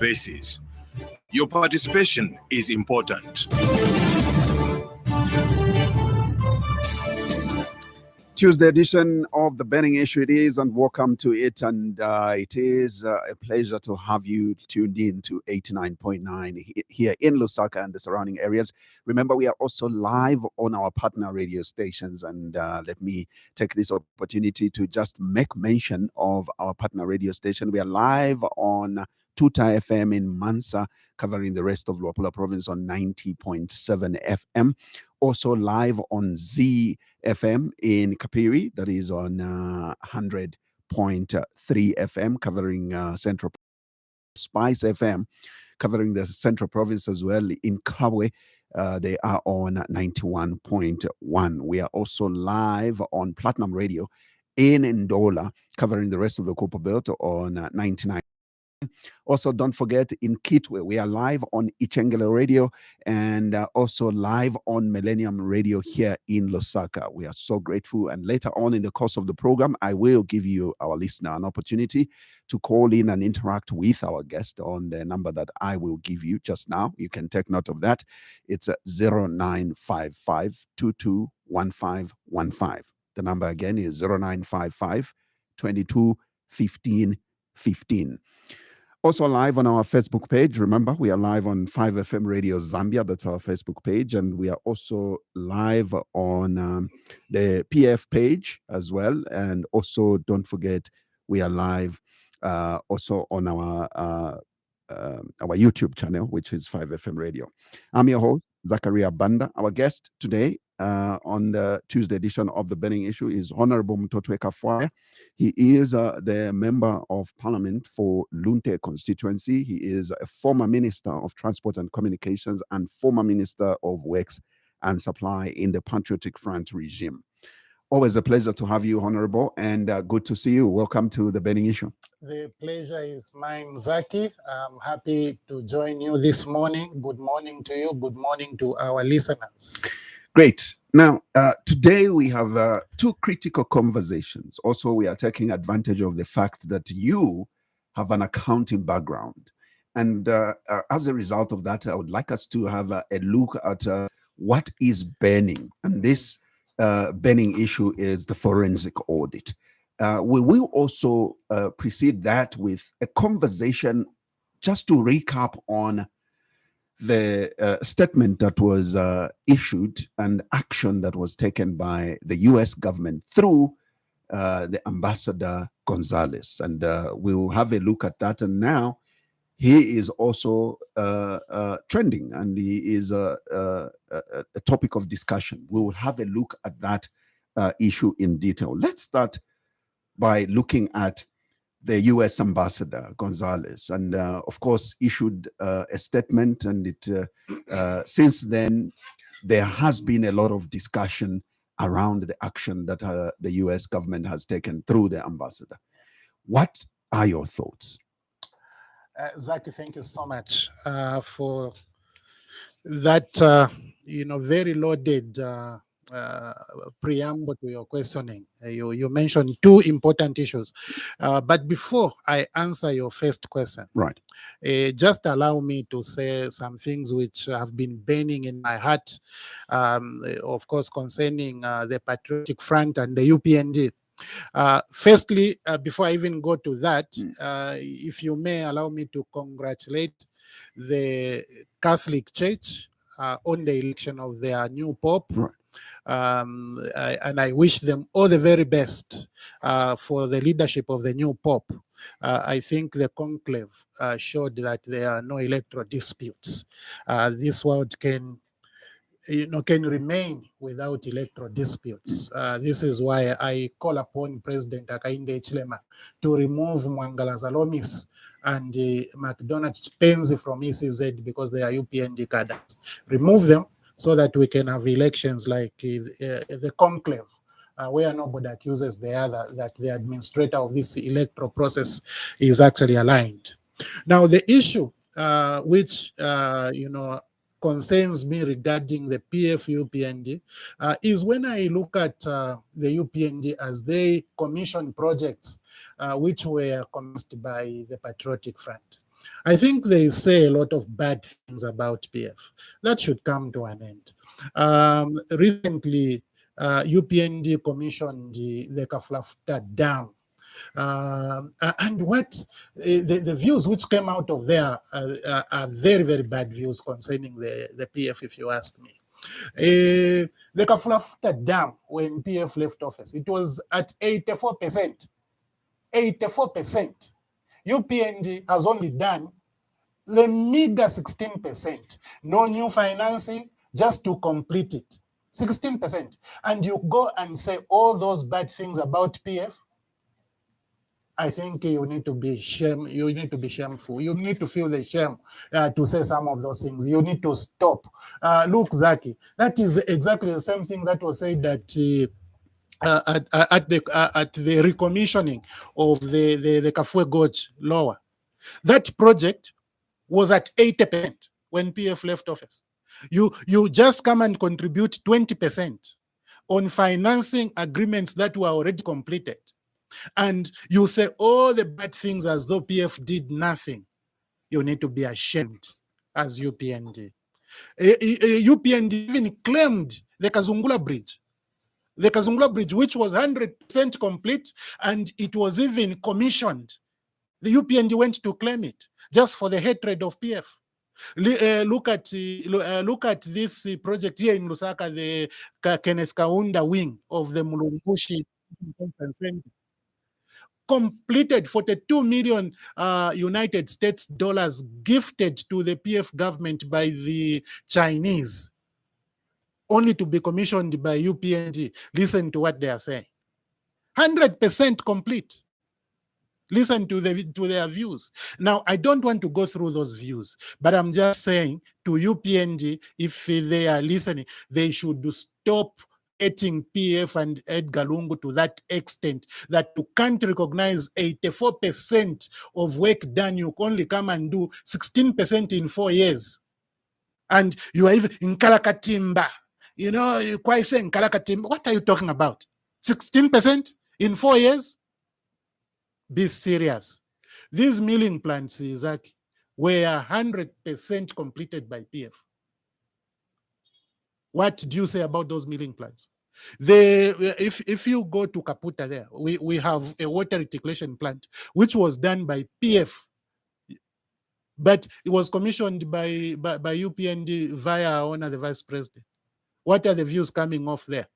basis. Your participation is important. Tuesday edition of the Burning Issue it is, and welcome to it. And it is a pleasure to have you tuned in to 89.9 here in Lusaka and the surrounding areas. Remember, we are also live on our partner radio stations. And let me take this opportunity to just make mention of our partner radio station. We are live on Tuta FM in Mansa, covering the rest of Luapula province on 90.7 FM. Also live on Z FM in Kapiri, that is on 100.3 FM, covering Central. Spice FM, covering the Central Province as well. In Kabwe, they are on 91.1. We are also live on Platinum Radio in Ndola, covering the rest of the Copper Belt on 99. Also, don't forget, in Kitwe, we are live on Ichengele Radio and also live on Millennium Radio here in Lusaka. We are so grateful. And later on in the course of the program, I will give you, our listener, an opportunity to call in and interact with our guest on the number that I will give you just now. You can take note of that. It's 0955 221515. The number again is 0955 22 15 15. Also live on our Facebook page. Remember, we are live on 5FM Radio Zambia. That's our Facebook page. And we are also live on the PF page as well. And also, don't forget, we are live also on our YouTube channel, which is 5FM Radio. I'm your host, Zachariah Banda. Our guest today on the Tuesday edition of the Burning Issue is Honorable Mutotwe Kafwaya. He is the Member of Parliament for Lunte constituency. He is a former Minister of Transport and Communications and former Minister of Works and Supply in the Patriotic Front regime. Always a pleasure to have you, Honorable, and good to see you. Welcome to the Burning Issue. The pleasure is mine, Zaki. I'm happy to join you this morning. Good morning to you. Good morning to our listeners. Great. Now, today we have two critical conversations. Also, we are taking advantage of the fact that you have an accounting background. And as a result of that, I would like us to have a look at what is burning. And this burning issue is the forensic audit. We will also precede that with a conversation just to recap on the statement that was issued and action that was taken by the U.S. government through the Ambassador Gonzalez. And we'll have a look at that. And now he is also trending, and he is a topic of discussion. We will have a look at that issue in detail. Let's start by looking at the U.S. Ambassador Gonzalez, and of course issued a statement. And it since then there has been a lot of discussion around the action that the U.S. government has taken through the ambassador. What are your thoughts? Zaki, thank you so much for that very loaded preamble to your questioning. You mentioned two important issues. But before I answer your first question, right, just allow me to say some things which have been burning in my heart, of course, concerning the Patriotic Front and the UPND. Firstly, before I even go to that, if you may allow me to congratulate the Catholic Church on the election of their new Pope. Right. And I wish them all the very best for the leadership of the new Pope. I think the conclave showed that there are no electoral disputes. This world can remain without electoral disputes. This is why I call upon President Hakainde Hichilema to remove Mwangala Zalomis and McDonald Penzi from ECZ because they are UPND cadres. Remove them so that we can have elections like the conclave, where nobody accuses the other that the administrator of this electoral process is actually aligned. Now, the issue which concerns me regarding the PF-UPND is when I look at the UPND as they commission projects which were commenced by the Patriotic Front. I think they say a lot of bad things about PF. That should come to an end. Recently, UPND commissioned the Kafwaya Dam. And what the views which came out of there are very, very bad views concerning the PF, if you ask me. The Kafwaya Dam, when PF left office, it was at 84%. 84%. UPND has only done the meager 16%. No new financing, just to complete it. 16%. And you go and say all those bad things about PF. I think you need to be You need to be shameful. You need to feel the shame to say some of those things. You need to stop. Look, Zaki, that is exactly the same thing that was said that at the recommissioning of the Kafwaya Gorge lower. That project was at 80% when PF left office. You just come and contribute 20% on financing agreements that were already completed. And you say all the bad things as though PF did nothing. You need to be ashamed as UPND. UPND even claimed the Kazungula Bridge. The Kazungula Bridge, which was 100% complete, and it was even commissioned. The UPND went to claim it just for the hatred of PF. Look at this project here in Lusaka, the Kenneth Kaunda wing of the Mulungushi Center. Completed 42 million United States dollars gifted to the PF government by the Chinese, only to be commissioned by UPND. Listen to what they are saying. 100% complete. Listen to their views. Now, I don't want to go through those views, but I'm just saying to UPND, if they are listening, they should stop hating PF and Edgar Lungu to that extent that you can't recognize 84% of work done. You only come and do 16% in 4 years. And you are even in Kalakatimba. You know, you quite saying Kalakatimba. What are you talking about? 16% in 4 years? Be serious. These milling plants, Isaac, were 100% completed by PF. What do you say about those milling plants? If you go to Kaputa there, we have a water reticulation plant, which was done by PF, but it was commissioned by UPND via our owner, the vice president. What are the views coming off there?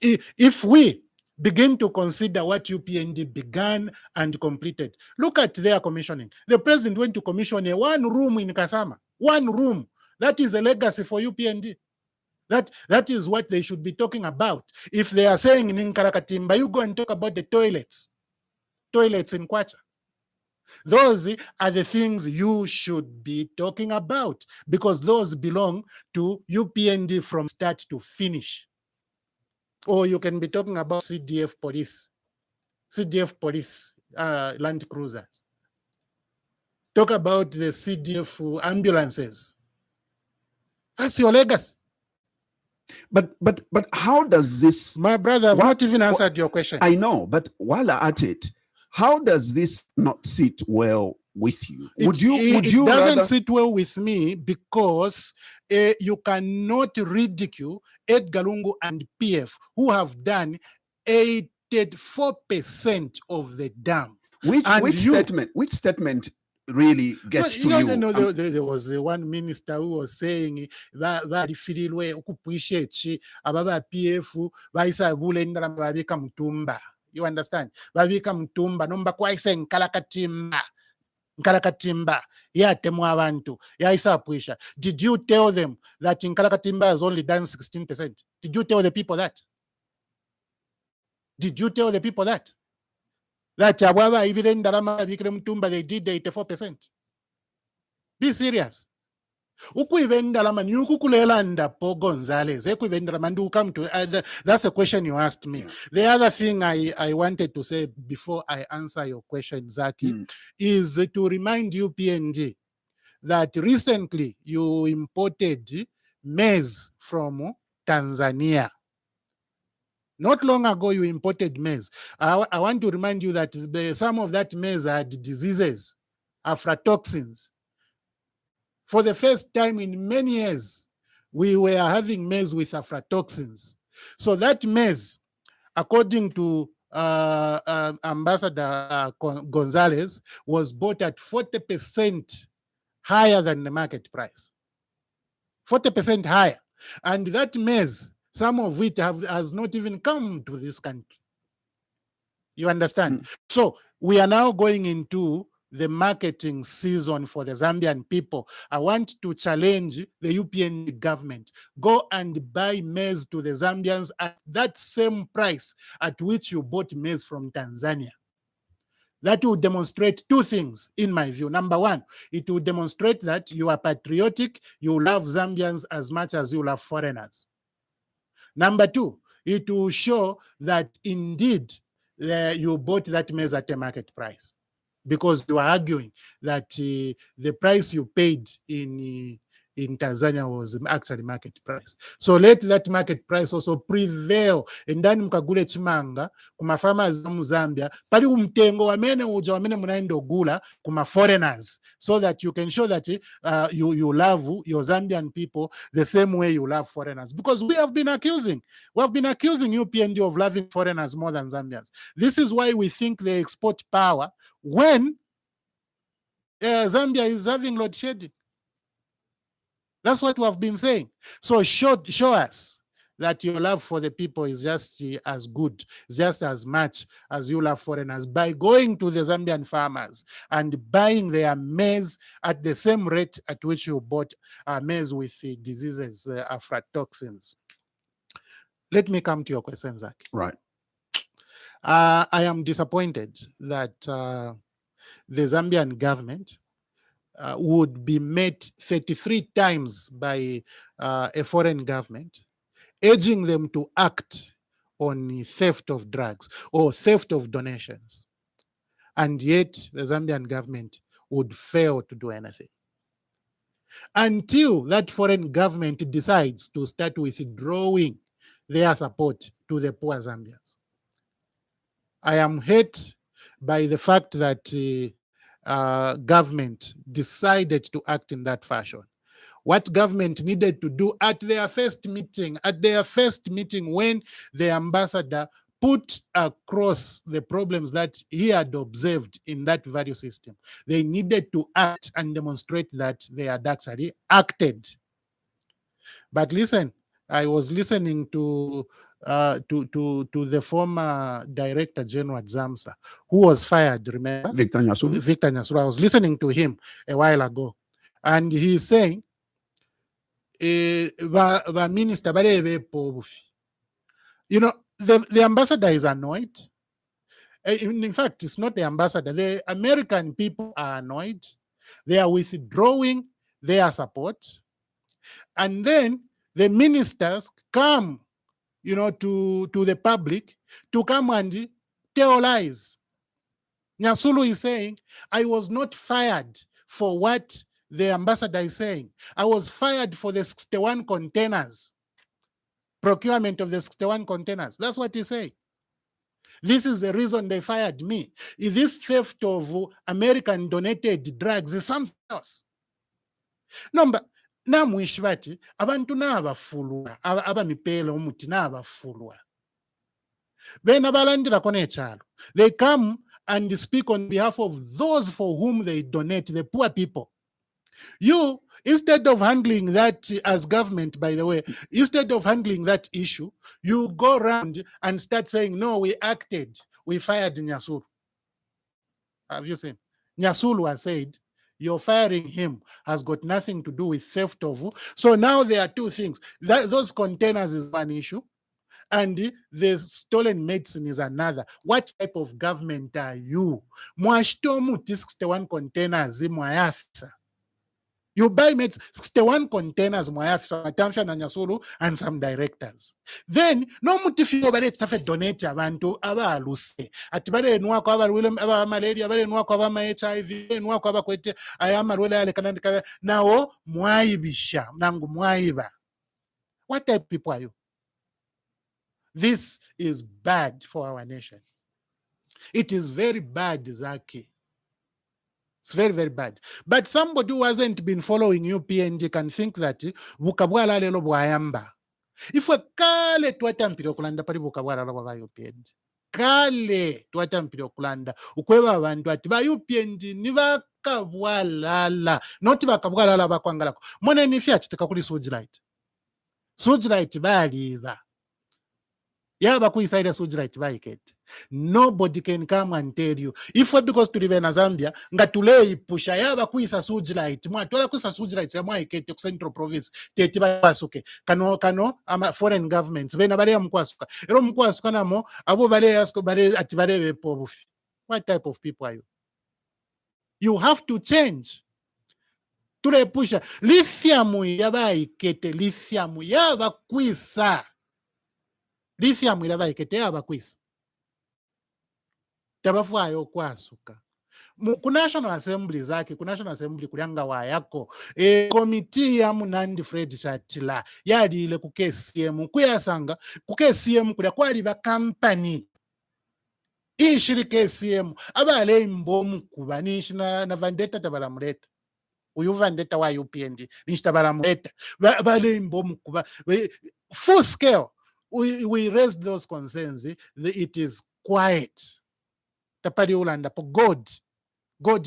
If we begin to consider what UPND began and completed, look at their commissioning. The president went to commission a one room in Kasama, one room. That is a legacy for UPND. That is what they should be talking about. If they are saying in Nkarakatimba, you go and talk about the toilets in Kwacha. Those are the things you should be talking about, because those belong to UPND from start to finish. Or you can be talking about CDF police, land cruisers. Talk about the CDF ambulances. That's your legacy. But how does this? My brother, I've not even answered your question. I know, but while at it, how does this not sit well with you? It doesn't sit well with me because you cannot ridicule Edgar Lungu and PF, who have done 84% of the dam. Which statement really gets to you? No, there was one minister who was saying that PF babika mutumba. You understand? Babika mutumba nomba kwaisa Nkalakatimba yatemwa abantu yaisa apwisha. Did you tell them that Nkalakatimba has only done 16%? Did you tell the people that? Did you tell the people that? That Ababa even Darama Vikram Tumba, they did 84%. Be serious. Gonzalez. That's a question you asked me. Yeah. The other thing I wanted to say before I answer your question, Zaki, is to remind you, PNG, that recently you imported maize from Tanzania. Not long ago, you imported maize. I want to remind you that some of that maize had diseases aflatoxins. For the first time in many years, we were having maize with aflatoxins. So that maize, according to Ambassador Gonzalez, was bought at 40% higher than the market price. 40% higher. And that maize, some of it has not even come to this country. You understand? So we are now going into the marketing season for the Zambian people. I want to challenge the UPN government. Go and buy maize to the Zambians at that same price at which you bought maize from Tanzania. That will demonstrate two things, in my view. Number one, it will demonstrate that you are patriotic, you love Zambians as much as you love foreigners. Number two, it will show that indeed you bought that maize at a market price, because you are arguing that the price you paid in Tanzania was actually market price. So let that market price also prevail. Endani mkagule chimanga kuma farmers mu Zambia pali umtengo wamene uja wamene munaenda ogula kuma foreigners, so that you can show that you love your Zambian people the same way you love foreigners. Because we have been accusing UPND of loving foreigners more than Zambians. This is why we think they export power when Zambia is having load shedding. That's what we have been saying. So show us that your love for the people is just as good, just as much as you love foreigners, by going to the Zambian farmers and buying their maize at the same rate at which you bought maize with diseases, aflatoxins. Let me come to your question, Zach. Right. I am disappointed that the Zambian government would be met 33 times by a foreign government, urging them to act on theft of drugs or theft of donations. And yet the Zambian government would fail to do anything until that foreign government decides to start withdrawing their support to the poor Zambians. I am hurt by the fact that government decided to act in that fashion. What government needed to do at their first meeting when the ambassador put across the problems that he had observed in that value system, they needed to act and demonstrate that they had actually acted. But listen, I was listening to the former Director General at ZAMSA, who was fired, remember? Victor Nyasulu. Victor Nyasulu. I was listening to him a while ago, and he's saying, the minister, you know, the ambassador is annoyed. In fact, it's not the ambassador. The American people are annoyed. They are withdrawing their support. And then the ministers come, you know, to the public to come and tell lies. Nyasulu is saying, I was not fired for what the ambassador is saying. I was fired for the 61 containers, procurement of the 61 containers. That's what he's saying. This is the reason they fired me. This theft of American donated drugs is something else. Number namwishi bati abantu n'abafulwa abamipeela omuti n'abafulwa bena balandirako n'ekyalo. They come and speak on behalf of those for whom they donate, the poor people. You, instead of handling that as government, by the way, instead of handling that issue, you go around and start saying, no, we acted, we fired Nyasulu. Have you seen? Nyasulu has said, you're firing him has got nothing to do with theft of. So now there are two things. Those containers is one issue, and the stolen medicine is another. What type of government are you? Mwashitomu 61 containers mwayafisa. You buy 61 containers mwayafisa Matamsha na Nyasulu and some directors. Then no mutifio bale tafe donate abantu abaluse. Ati bale nwako aba malaria, bale nwako aba HIV, bale nwako aba kwete ayama rwele ale kanandika nao mwaibisha nangu mwaiba. What type of people are you? This is bad for our nation. It is very bad, Zaki. It's very, very bad. But somebody who hasn't been following UPND can think that bukabwala lelo bwayamba. If we kale twatampira okulanda pali bukabwala labo ba UPND. Kale twatampira okulanda ukweba abantu ati ba UPND ni bakabwalala not bakabwalala bakwangalako. Mone ni fya kiteka kuli Sujlight. Sujlight baliva. Yaba kuisaida Sujlight baikete. Nobody can come and tell you. If we because to live in Zambia, ngatulei pusha yaba kuisa Sujlight. Mwa tuala kuisa Sujlight ya mwa ikete ku Central Province. Teti basuke. Kano ama foreign governments. Bena bale ya mkwasuka. Ero mkwasuka namo abo bale yasko bale atibale bepo bufi. What type of people are you? You have to change. Tule pusha. Lithium yaba ikete. Lithium yaba kuisa. Lithium yaba ikete yaba kuisa. Tabafwayo kwasuka. Ku National Assembly zake, ku National Assembly kulyanga wayako. Committee ya Munandi Fred Chatila yali ile ku KCM kuyasanga ku KCM kulya kwali ba company ishiri KCM abale imbomu kuba nishina na Vendetta tabalamuleta. Uyu Vendetta wa UPND nishitabalamuleta bale imbomu kuba full scale. We raised those concerns. It is quiet. Tapari ulanda po God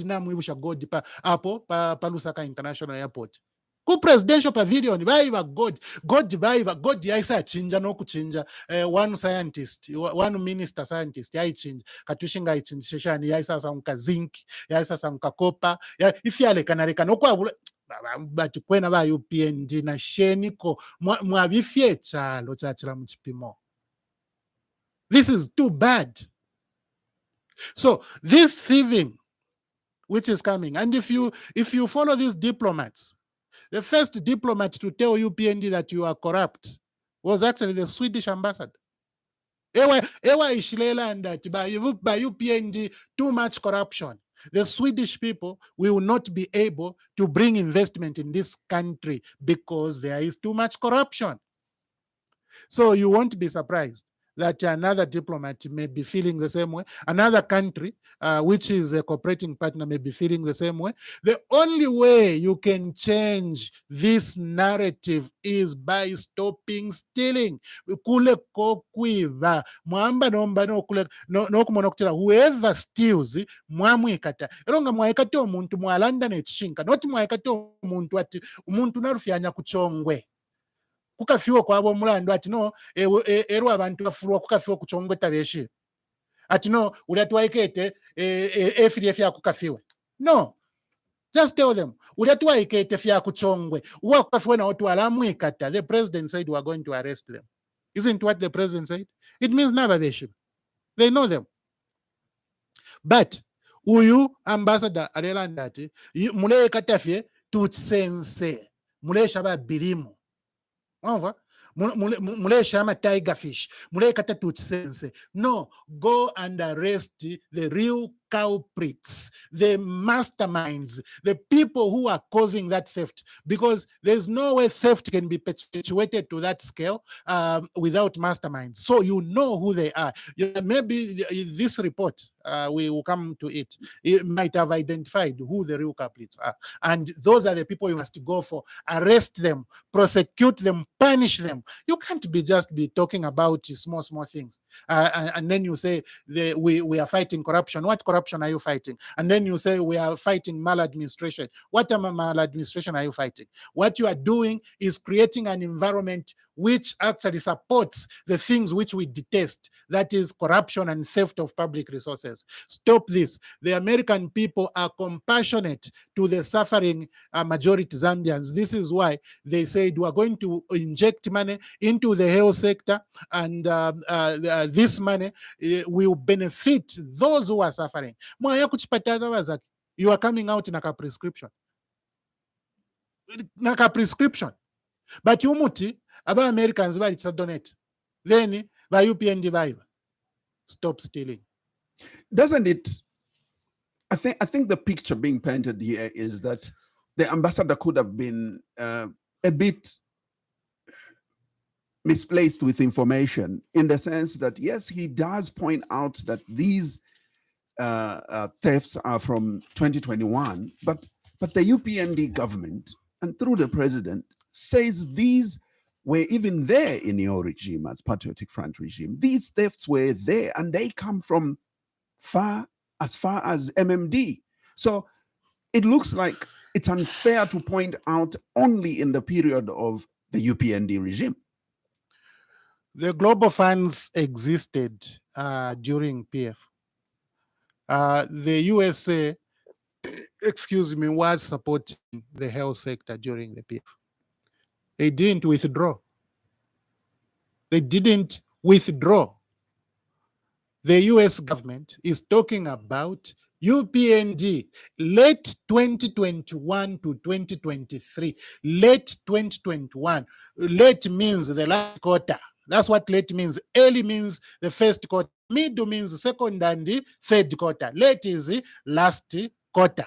na mwibusha God pa apo pa Lusaka International Airport ku presidential pavilion baiva God baiva God yaisa chinja no kuchinja one scientist one minister scientist yaichinja katushinga ichinja shani yaisa sanka zinc yaisa sanka copper ifyale kanareka no kwa but kwena ba UPND na sheniko mwabifye chalo chachira mchipimo. This is too bad. So this thieving which is coming, and if you follow these diplomats, the first diplomat to tell UPND that you are corrupt was actually the Swedish ambassador. Ewa ishilela and that by UPND too much corruption. The Swedish people will not be able to bring investment in this country because there is too much corruption. So you won't be surprised that another diplomat may be feeling the same way. Another country, which is a cooperating partner, may be feeling the same way. The only way you can change this narrative is by stopping stealing. Whoever steals, mwamwikata. Eronga mwaikata omuntu mwalanda nechishinka. Not mwaikata omuntu ati omuntu narufyanya kuchongwe. Kukafiwa kwabo mulando ati no ero abantu bafurwa kukafiwa kuchongwe tabeshi ati no ulyatwaikete efiri efya kukafiwe. No, just tell them ulyatwaikete fya kuchongwe uwa kukafiwe na watu alamwikata. The president said we are going to arrest them. Isn't what the president said? It means never they should. They know them. But uyu ambassador alelanda ati mule katafye tutsense mule shaba bilimu. Mule shama tiger fish. Mule kata tutsense. No, go and arrest the real culprits, the masterminds, the people who are causing that theft. Because there's no way theft can be perpetuated to that scale without masterminds. So you know who they are. Maybe this report, we will come to it. It might have identified who the real culprits are. And those are the people you must go for. Arrest them, prosecute them, punish them. You can't be talking about small things. And then you say we are fighting corruption. What corruption are you fighting? And then you say we are fighting maladministration. What maladministration are you fighting? What you are doing is creating an environment which actually supports the things which we detest, that is corruption and theft of public resources. Stop this. The American people are compassionate to the suffering majority Zambians. This is why they said we are going to inject money into the health sector, and this money will benefit those who are suffering. You are coming out in a prescription. But you muti aba Americans bali donate. Then by UPND vibe. Stop stealing. Doesn't it? I think the picture being painted here is that the ambassador could have been a bit misplaced with information, in the sense that yes, he does point out that these thefts are from 2021, but the UPND government and through the president says these were even there in your regime as Patriotic Front regime. These thefts were there and they come from far as MMD. So it looks like it's unfair to point out only in the period of the UPND regime. The global funds existed during PF. The USA, was supporting the health sector during the PF. They didn't withdraw. They didn't withdraw. The US government is talking about UPND late 2021 to 2023. Late 2021. Late means the last quarter. That's what late means. Early means the first quarter. Mid means the second and the third quarter. Late is the last quarter.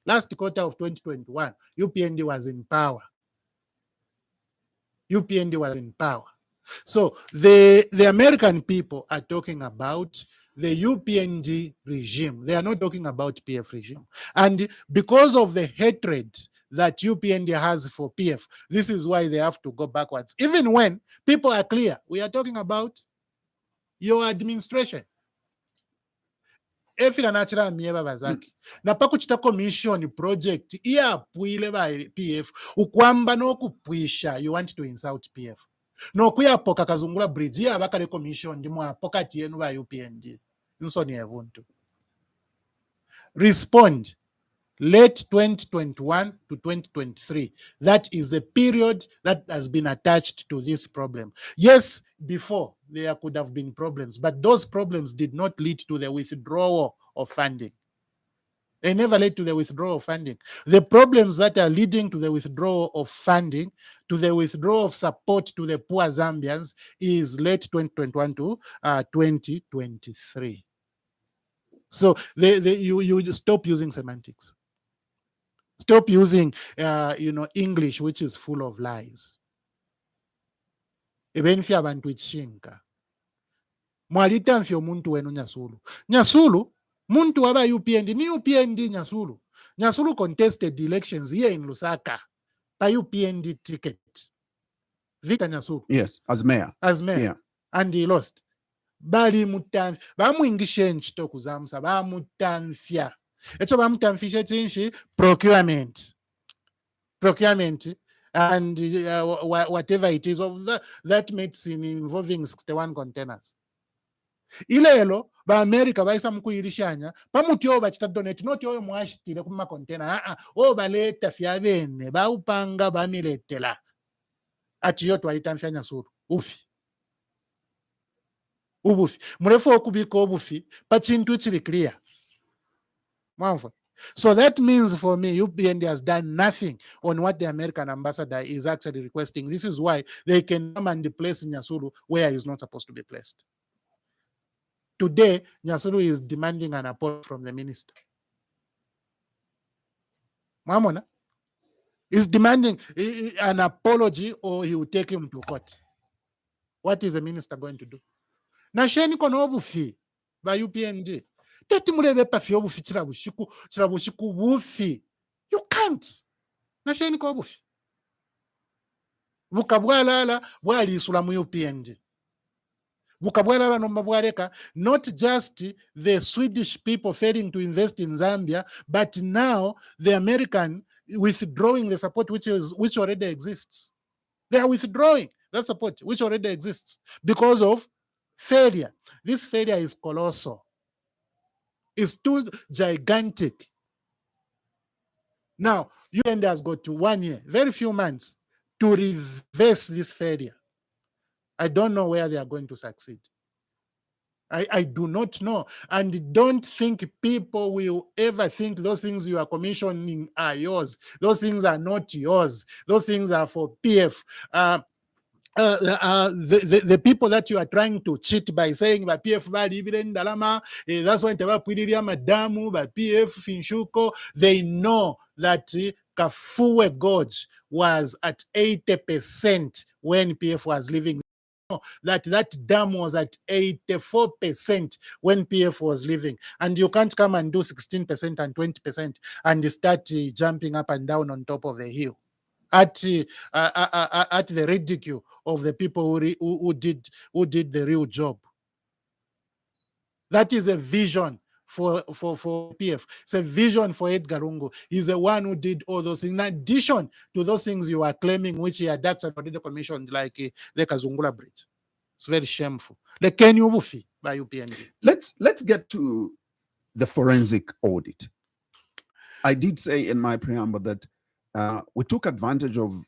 Last quarter of 2021, UPND was in power. UPND was in power. So the American people are talking about the UPND regime. They are not talking about PF regime. And because of the hatred that UPND has for PF, this is why they have to go backwards. Even when people are clear, we are talking about your administration. Efira nachira mieba bazaki. Na pakuchita commission project iya puile ba PF ukwamba no kupwisha you want to insult PF. No kuyapoka kazungula bridge ya bakale commission ndi mwapoka tienu ba UPND. Nsoni ebuntu. Respond late 2021 to 2023. That is the period that has been attached to this problem. Yes, before there could have been problems, but those problems did not lead to the withdrawal of funding. They never led to the withdrawal of funding. The problems that are leading to the withdrawal of funding, to the withdrawal of support to the poor Zambians is late 2021 to 2023. So you stop using semantics. Stop using, English, which is full of lies. Ebenfya abantu ichinga. Mwalita mfyo muntu wenu Nyasulu. Nyasulu, muntu waba UPND, ni UPND Nyasulu. Nyasulu contested elections here in Lusaka. A UPND ticket. Victor Nyasulu. Yes, as mayor. As mayor. Yeah. And he lost. Bali mutanfya. Bamuingishe nchito kuzamsa. Bamutanfya. Echo bamutanfisha chinshi procurement. Procurement. And whatever it is of that medicine involving 61 containers. Ilelo ba America baisa mukuyirishanya pamuti oba chita donate not oyo mwashitire kuma container baleta fya bene ba upanga bamiletela ati yo twalita mfya Nyasulu ufi ubufi murefu okubika obufi pa chintu chiri clear mwanfa. So that means for me, UPND has done nothing on what the American ambassador is actually requesting. This is why they can come and place Nyasulu where he's not supposed to be placed. Today, Nyasulu is demanding an apology from the minister. Mamona is demanding an apology or he will take him to court. What is the minister going to do? Nasheni kono obufi by UPND. You can't. Nasheni ko bufi. Bukabwalala bwali isula mu UPND. Bukabwalala no mabwareka, not just the Swedish people failing to invest in Zambia, but now the American withdrawing the support which already exists. They are withdrawing that support which already exists because of failure. This failure is colossal. It's too gigantic. Now, UPND has got to 1 year, very few months, to reverse this failure. I don't know where they are going to succeed. I do not know. And don't think people will ever think those things you are commissioning are yours. Those things are not yours. Those things are for PF. The people that you are trying to cheat by saying by PF that's why Madamu, by PF Finshuko, they know that Kafwaya Gorge was at 80% when PF was living that that dam was at 84% when PF was leaving, and you can't come and do 16% and 20% and start jumping up and down on top of the hill at the ridicule of the people who did the real job. That is a vision for PF. It's a vision for Edgar Lungu. He's the one who did all those things. In addition to those things you are claiming, which he had actually already commissioned, like the Kazungula Bridge. It's very shameful. The Kenya Bufi by UPND. Let's get to the forensic audit. I did say in my preamble that we took advantage of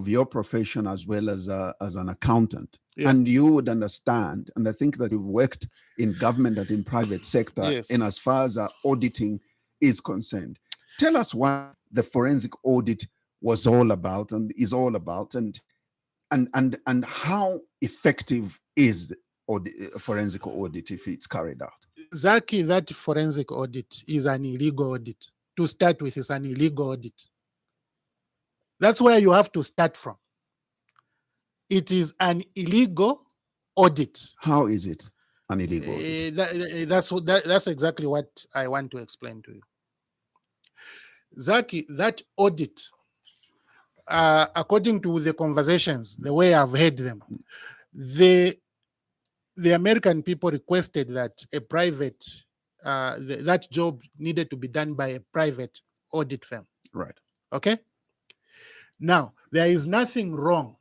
your profession as well as an accountant. Yeah. And you would understand, and I think that you've worked in government and in private sector, yes, in as far as auditing is concerned. Tell us what the forensic audit was all about and is all about, and how effective is the forensic audit if it's carried out? Zaki, that forensic audit is an illegal audit. To start with, it's an illegal audit. That's where you have to start from. It is an illegal audit. How is it an illegal audit? That's exactly what I want to explain to you. Zaki, that audit, according to the conversations, the way I've heard them, the American people requested that a private, that job needed to be done by a private audit firm. Right. Okay? Now, there is nothing wrong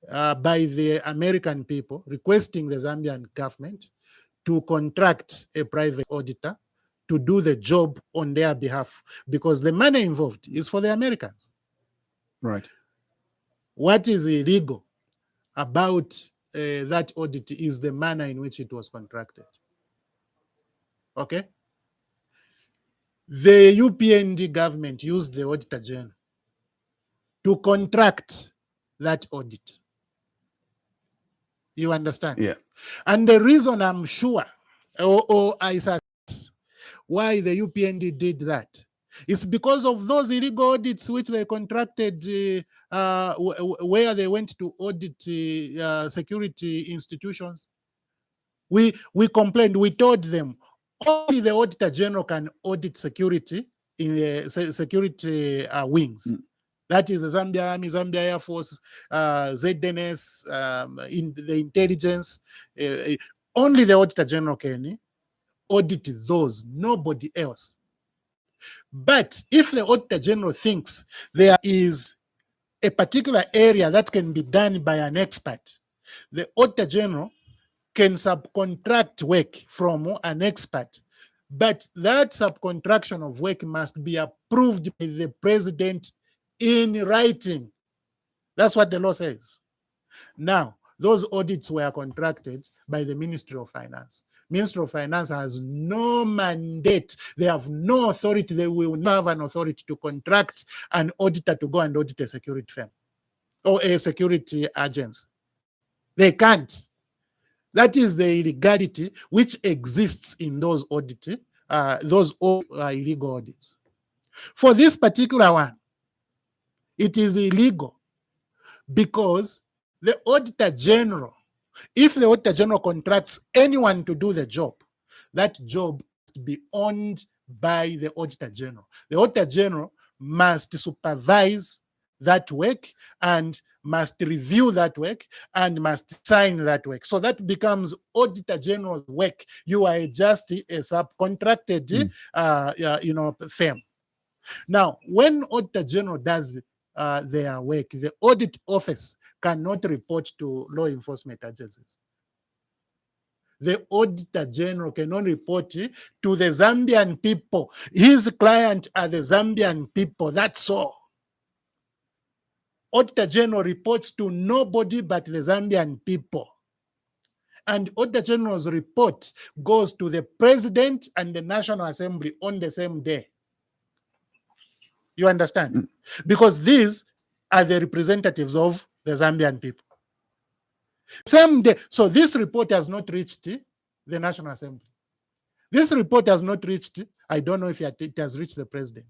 by the American people requesting the Zambian government to contract a private auditor to do the job on their behalf, because the money involved is for the Americans. Right. What is illegal about that audit is the manner in which it was contracted. Okay? The UPND government used the Auditor General to contract that audit. You understand? Yeah. And the reason I'm sure, or I suspect, why the UPND did that is because of those illegal audits which they contracted, where they went to audit security institutions. We complained, we told them only the Auditor General can audit security in security wings. Mm. That is the Zambia Army, Zambia Air Force, ZNS, in the intelligence. Only the Auditor General can audit those, nobody else. But if the Auditor General thinks there is a particular area that can be done by an expert, the Auditor General can subcontract work from an expert. But that subcontraction of work must be approved by the president in writing. That's what the law says. Now, those audits were contracted by the Ministry of Finance. Ministry of Finance has no mandate. They have no authority. They will not have an authority to contract an auditor to go and audit a security firm or a security agency. They can't. That is the illegality which exists in those audits, those illegal audits. For this particular one, it is illegal because the Auditor General, if the Auditor General contracts anyone to do the job, that job must be owned by the Auditor General. The Auditor General must supervise that work and must review that work and must sign that work. So that becomes Auditor General's work. You are just a subcontracted firm. Now, when Auditor General does their work, the audit office cannot report to law enforcement agencies. The Auditor General cannot report to the Zambian people. His client are the Zambian people, that's all. Auditor General reports to nobody but the Zambian people. And Auditor General's report goes to the President and the National Assembly on the same day. You understand? Mm. Because these are the representatives of the Zambian people. Same day. So this report has not reached the National Assembly. This report has not reached, I don't know if it has reached the President.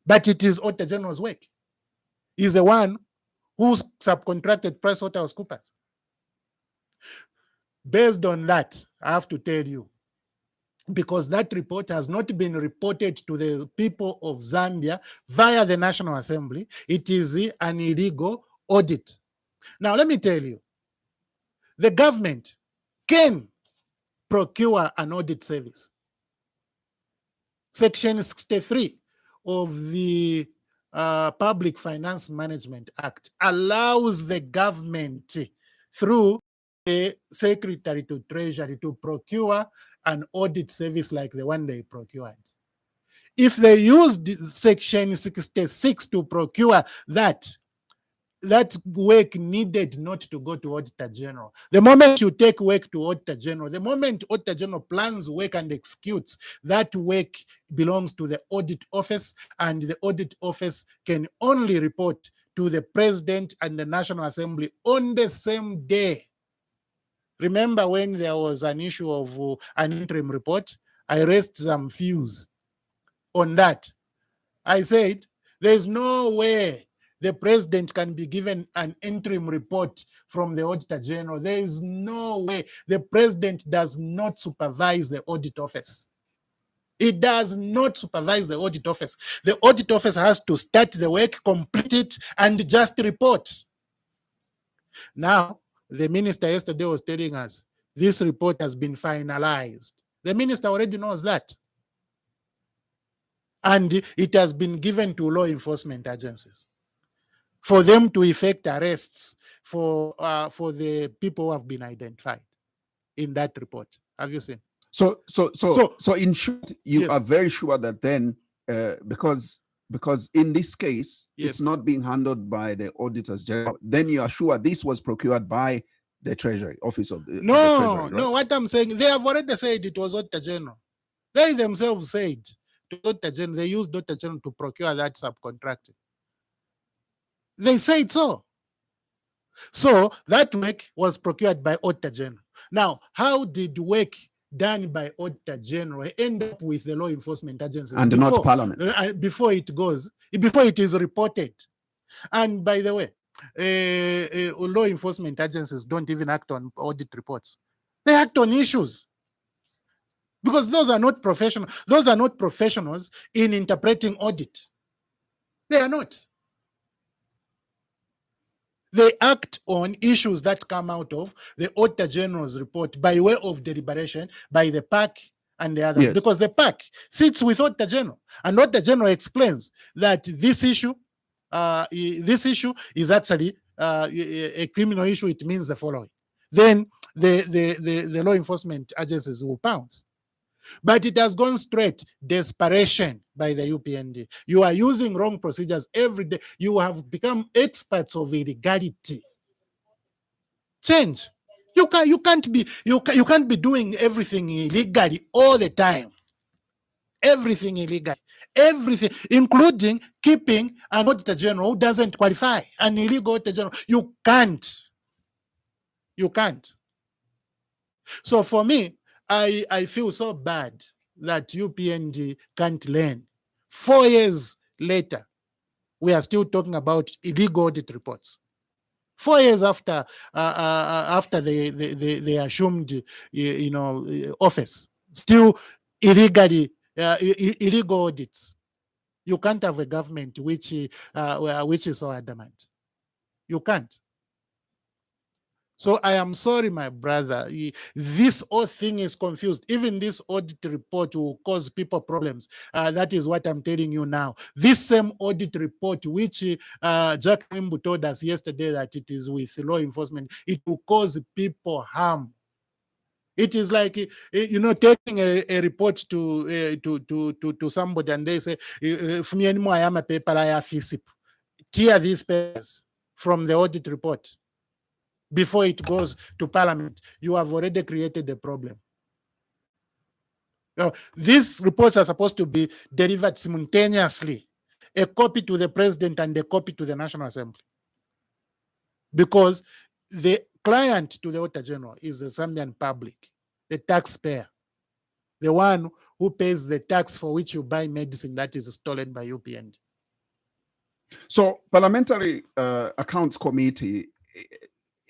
But it is Auditor General's work. He's the one who subcontracted PricewaterhouseCoopers. Based on that, I have to tell you, because that report has not been reported to the people of Zambia via the National Assembly, it is an illegal audit. Now, let me tell you, the government can procure an audit service. Section 63 of the Public Finance Management Act allows the government through the Secretary to Treasury to procure an audit service like the one they procured. If they used Section 66 to procure that work needed not to go to Auditor General. The moment you take work to Auditor General, the moment Auditor General plans work and executes, that work belongs to the Audit Office, and the Audit Office can only report to the President and the National Assembly on the same day. Remember when there was an issue of an interim report? I raised some views on that. I said, there's no way the president can be given an interim report from the Auditor General. There is no way. The president does not supervise the Audit Office. It does not supervise the Audit Office. The Audit Office has to start the work, complete it, and just report. Now, the minister yesterday was telling us, this report has been finalized. The minister already knows that. And it has been given to law enforcement agencies for them to effect arrests for the people who have been identified in that report. Have you seen? So in short, you Yes. are very sure that then, because in this case, Yes. it's not being handled by the auditors general, then you are sure this was procured by the Treasury Office of the No, Treasury, right? no, what I'm saying, they have already said it was Auditor General. They themselves said to Auditor General, they used Auditor General to procure that subcontracting. They said so. So that work was procured by Auditor General. Now, how did work done by Auditor General end up with the law enforcement agencies And not Parliament? Before it is reported. And by the way, law enforcement agencies don't even act on audit reports. They act on issues. Because those are not professional. Those are not professionals in interpreting audit. They are not. They act on issues that come out of the Auditor General's report by way of deliberation by the PAC and the others. Yes. Because the PAC sits with Auditor General, and Auditor General explains that this issue is actually a criminal issue. It means the following. Then the law enforcement agencies will pounce. But it has gone straight. Desperation by the UPND. You are using wrong procedures every day. You have become experts of illegality. Change. You can't be doing everything illegally all the time. Everything illegal. Everything, including keeping an Auditor General who doesn't qualify, an illegal Auditor General. You can't. You can't. So for me, I feel so bad that UPND can't learn. 4 years later, we are still talking about illegal audit reports. 4 years after they assumed office, still illegal audits. You can't have a government which is so adamant. You can't. So I am sorry, my brother. This whole thing is confused. Even this audit report will cause people problems. That is what I'm telling you now. This same audit report, which Jack Wimbu told us yesterday that it is with law enforcement, it will cause people harm. It is like, taking a report to somebody and they say, I am a paper, I have tear these papers from the audit report. Before it goes to Parliament, you have already created a problem. Now, these reports are supposed to be delivered simultaneously, a copy to the President and a copy to the National Assembly. Because the client to the Auditor General is the Zambian public, the taxpayer, the one who pays the tax for which you buy medicine that is stolen by UPND. So Parliamentary Accounts Committee,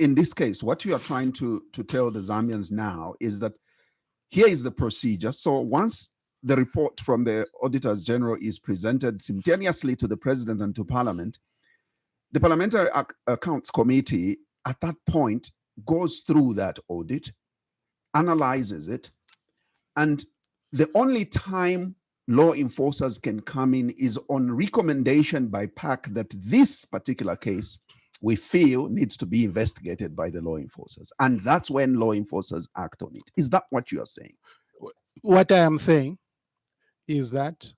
in this case, what you are trying to tell the Zambians now is that here is the procedure. So once the report from the Auditors General is presented simultaneously to the President and to Parliament, the Parliamentary Accounts Committee at that point goes through that audit, analyzes it, and the only time law enforcers can come in is on recommendation by PAC that this particular case we feel needs to be investigated by the law enforcers. And that's when law enforcers act on it. Is that what you are saying? What I am saying is that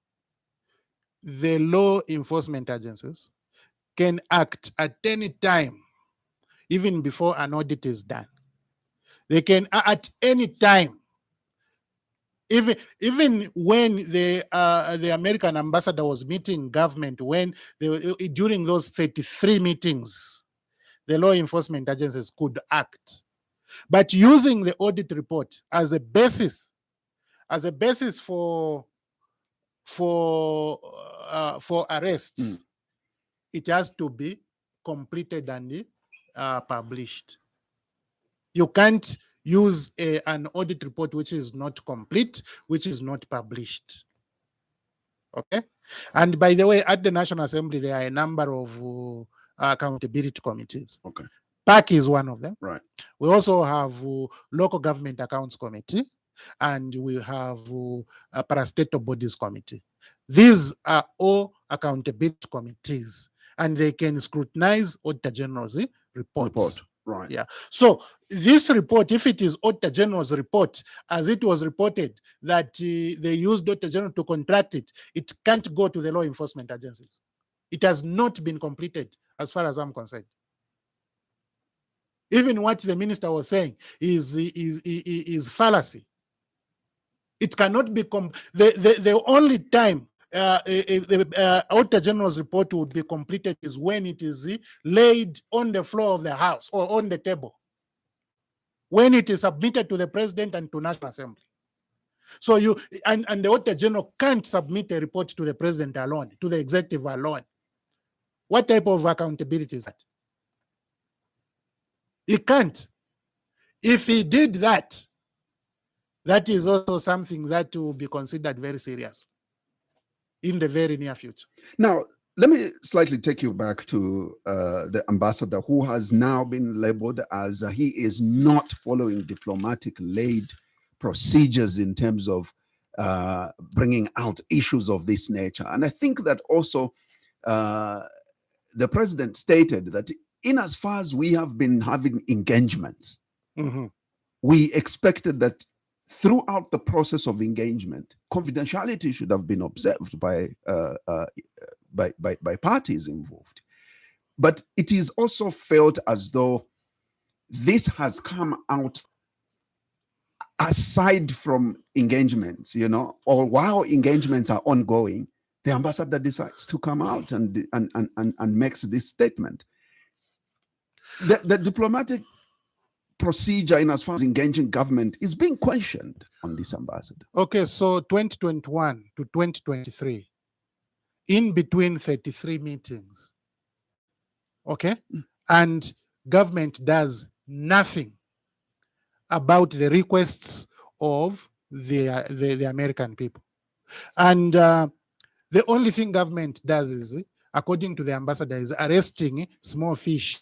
the law enforcement agencies can act at any time, even before an audit is done. They can at any time, even when the American ambassador was meeting government, when during those 33 meetings, the law enforcement agencies could act. But using the audit report as a basis for arrests, it has to be completed and published. You can't use an audit report which is not complete, which is not published. Okay? And by the way, at the National Assembly, there are a number of accountability committees. Okay. PAC is one of them. Right. We also have Local Government Accounts Committee, and we have a Parastatal Bodies Committee. These are all accountability committees, and they can scrutinize Auditor General's reports. Right. Yeah. So this report, if it is Auditor General's report, as it was reported that they used Auditor General to contract it, it can't go to the law enforcement agencies. It has not been completed, as far as I'm concerned. Even what the minister was saying is fallacy. It cannot be the only time the Auditor General's report would be completed is when it is laid on the floor of the House or on the table, when it is submitted to the President and to National Assembly. So and the Auditor General can't submit a report to the President alone, to the Executive alone. What type of accountability is that? He can't. If he did that, that is also something that will be considered very serious in the very near future. Now, let me slightly take you back to the ambassador, who has now been labeled as he is not following diplomatic-laid procedures in terms of bringing out issues of this nature. And I think that also the president stated that in as far as we have been having engagements, we expected that throughout the process of engagement, confidentiality should have been observed by parties involved. But it is also felt as though this has come out aside from engagements, or while engagements are ongoing, the ambassador decides to come out and makes this statement. The diplomatic procedure in as far as engaging government is being questioned on this ambassador. Okay, so 2021 to 2023, in between 33 meetings, okay, and government does nothing about the requests of the American people. And the only thing government does is, according to the ambassador, is arresting small fish.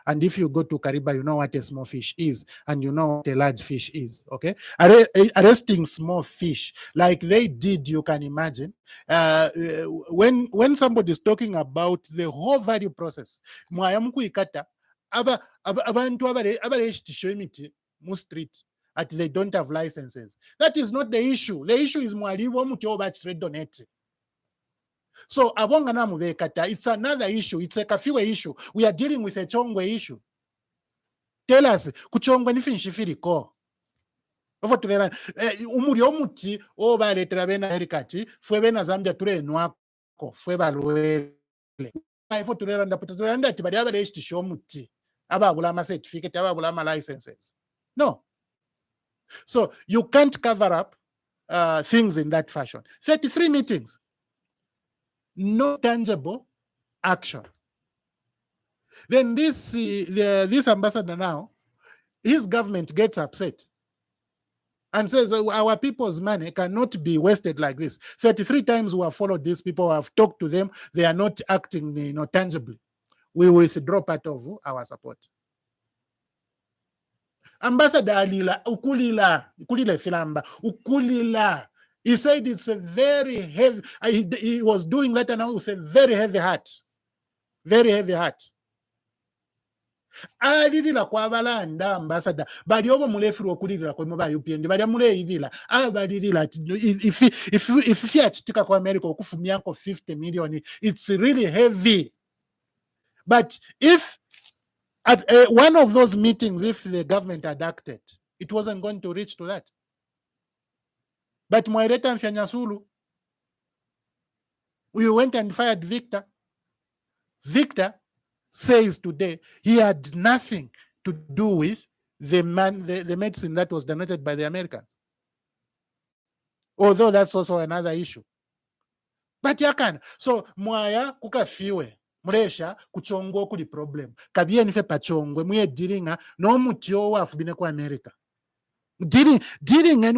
And if you go to Kariba, you know what a small fish is, and you know what a large fish is, okay? Arresting small fish, like they did, you can imagine, when somebody is talking about the whole value process, abantu abaleshitisho emiti mu street at they don't have licenses. That is not the issue. The issue is mwaliwo muti obachire donate. So abongana mubekata, it's another issue. It's a Kafwaya issue. We are dealing with a Chongwe issue. Tell us, kuchongwe ni finshifiriko. Ovo tulera umuri omuti obaletera bena erikati fwe bena Zambia ture nwako fwe balwele. Ifo tulera ndaputulera ati bali abaleshitisho omuti abagula ama certificate abagula ama licenses. No. So you can't cover up things in that fashion. 33 meetings. No tangible action. Then this ambassador now, his government gets upset and says our people's money cannot be wasted like this. 33 times we have followed these people, have talked to them, they are not acting tangibly. We withdraw part of our support. Ambassador Alila, ukulila filamba, ukulila. He said it's a very heavy, he was doing that now with a very heavy heart. Very heavy heart. Alilila kwa balanda ambassador. Badi obo mulefiru okulila kwa mba UPND. Badi amule ivila. Balilila. If you achitika kwa America okufumyanko 50 million, it's really heavy. But if at one of those meetings, if the government had acted, it wasn't going to reach to that. But Mwaireta Mfyanyasulu, we went and fired Victor. Victor says today he had nothing to do with the medicine that was donated by the Americans. Although that's also another issue. But yakan. So mwaya kukafiwe. Mresha kuchongo kuli problem. Kabie nife pachongwe. Mwe dealing no mutio wa fubine kwa America. Dealing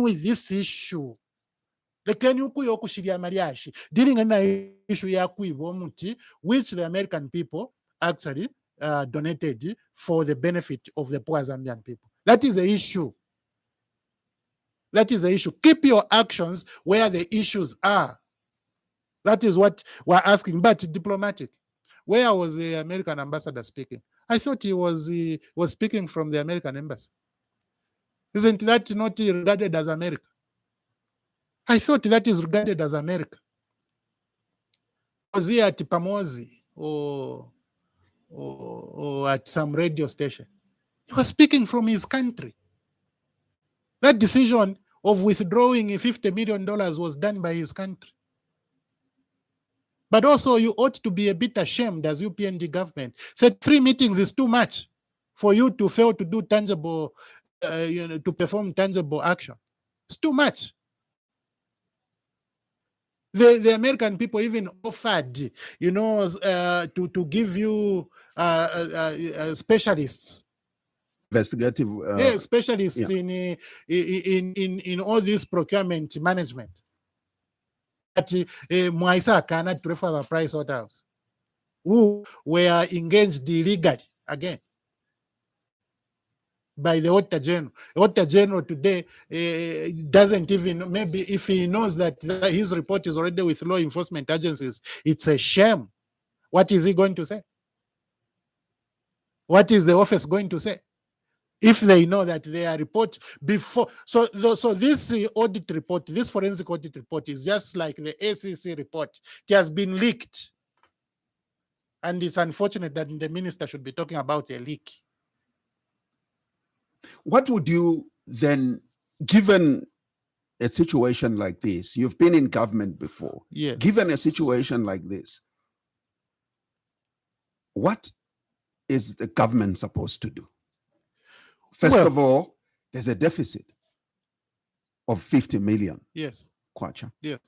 with this issue. Dealing issue ya kuibo muti, which the American people actually donated for the benefit of the poor Zambian people. That is the issue. That is the issue. Keep your actions where the issues are. That is what we're asking, but diplomatic. Where was the American ambassador speaking? I thought he was speaking from the American embassy. Isn't that not regarded as America? I thought that is regarded as America. Was he at Pamozi or at some radio station? He was speaking from his country. That decision of withdrawing $50 million was done by his country. But also, you ought to be a bit ashamed as UPND government. 3 meetings is too much for you to fail to do tangible, to perform tangible action. It's too much. The American people even offered, to give you specialists. Investigative. Specialists in all this procurement management. That Moisa cannot refer the price house who were engaged illegally again by the Auditor General. The Auditor General today doesn't even, maybe if he knows that his report is already with law enforcement agencies, it's a shame. What is he going to say? What is the office going to say? If they know that their report before, so this audit report, this forensic audit report is just like the ACC report. It has been leaked. And it's unfortunate that the minister should be talking about a leak. What would you then, given a situation like this, you've been in government before, yes. Given a situation like this, what is the government supposed to do? First of all, there's a deficit of 50 million. Yes. Kwacha. Yes.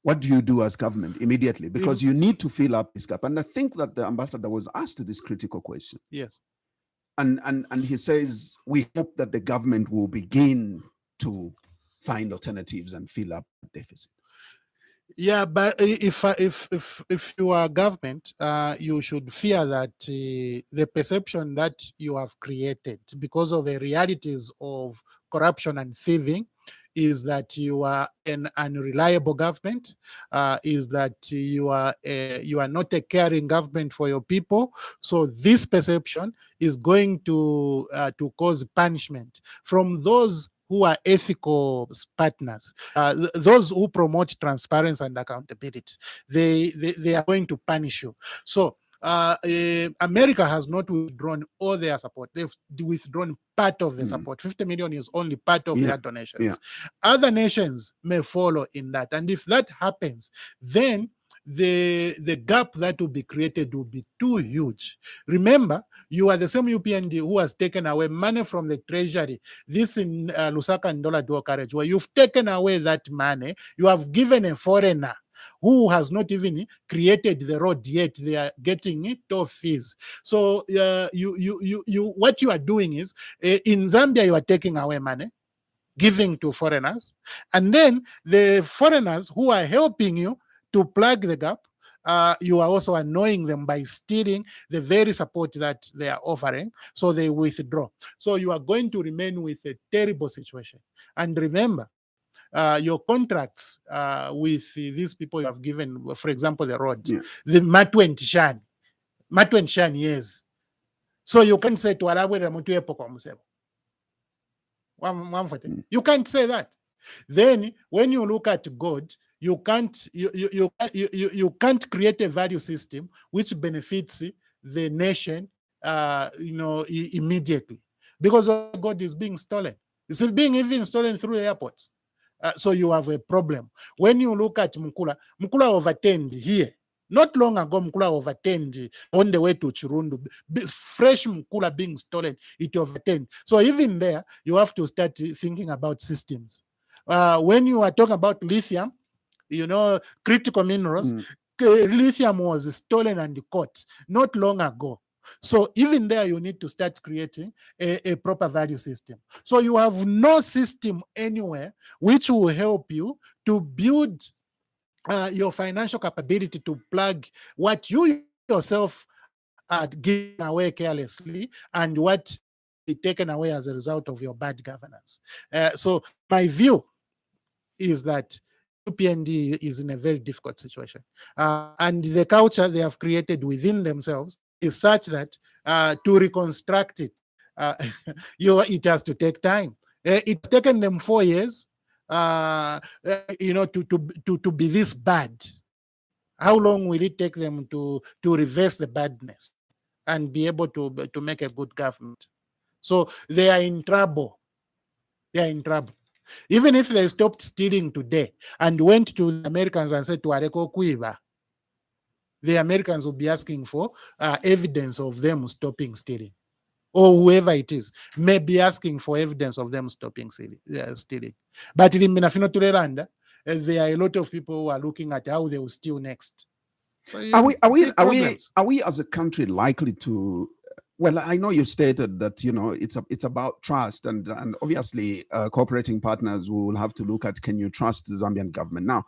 What do you do as government immediately? Because you need to fill up this gap. And I think that the ambassador was asked this critical question. Yes. And he says, we hope that the government will begin to find alternatives and fill up the deficit. Yeah, but if you are government, you should fear that the perception that you have created because of the realities of corruption and thieving is that you are an unreliable government, is that you are not a caring government for your people. So this perception is going to cause punishment from those who are ethical partners, those who promote transparency and accountability. They are going to punish you. So America has not withdrawn all their support. They've withdrawn part of the support. 50 million is only part of their donations. Yeah. Other nations may follow in that. And if that happens, then the gap that will be created will be too huge. Remember, you are the same UPND who has taken away money from the treasury. This in Lusaka and Dollar Duo Carriage, where you've taken away that money, you have given a foreigner who has not even created the road yet. They are getting toll fees. So what you are doing is, in Zambia, you are taking away money, giving to foreigners, and then the foreigners who are helping you to plug the gap, you are also annoying them by stealing the very support that they are offering, so they withdraw. So you are going to remain with a terrible situation. And remember, your contracts with these people you have given, for example, the road, the Mutotwe yes. So you can say to Alabwe Mutotwe kwa musebo. You can't say that. Then when you look at God, you can't create a value system which benefits the nation immediately, because God is being stolen. It's being even stolen through the airports. So you have a problem. When you look at Mukula overturned here. Not long ago, Mukula overturned on the way to Chirundu. Fresh Mukula being stolen, it overturned. So even there, you have to start thinking about systems. When you are talking about lithium, critical minerals, lithium was stolen and caught not long ago. So even there, you need to start creating a proper value system. So you have no system anywhere which will help you to build your financial capability to plug what you yourself are giving away carelessly and what is taken away as a result of your bad governance. So my view is that UPND is in a very difficult situation. And the culture they have created within themselves is such that to reconstruct it, it has to take time. It's taken them 4 years, to be this bad. How long will it take them to reverse the badness and be able to make a good government? So they are in trouble. They are in trouble. Even if they stopped stealing today and went to the Americans and said to Areko Kuiba, the Americans will be asking for evidence of them stopping stealing. Or whoever it is may be asking for evidence of them stopping stealing. But in Minafino there are a lot of people who are looking at how they will steal next. So are we as a country likely to? Well, I know you stated that it's about trust, and obviously cooperating partners will have to look at, can you trust the Zambian government now,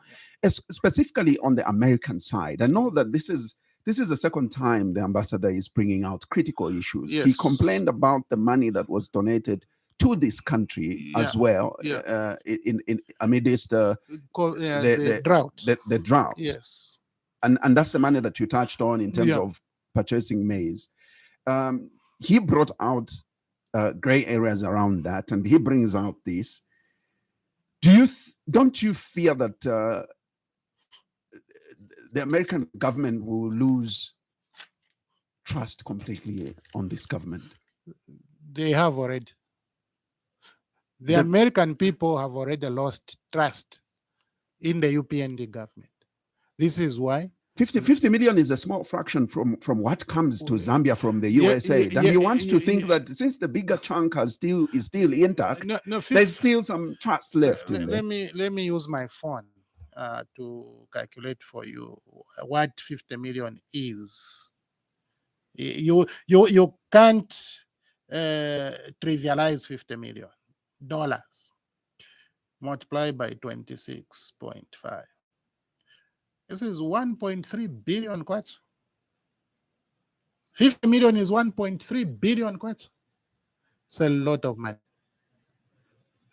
specifically on the American side. I know that this is the second time the ambassador is bringing out critical issues. Yes. He complained about the money that was donated to this country as well, in amidst the drought. The drought. Yes, and that's the money that you touched on in terms of purchasing maize. He brought out gray areas around that, and he brings out this. Don't you fear that the American government will lose trust completely on this government? They have already. The American people have already lost trust in the UPND government. This is why 50 million is a small fraction from what comes to Zambia from the USA. And you want to think that since the bigger chunk is still intact, there's still some trust left in there. Let me use my phone to calculate for you what 50 million is. You can't trivialize $50 million. Multiply by 26.5. This is 1.3 billion kwacha. 50 million is 1.3 billion kwacha. It's a lot of money.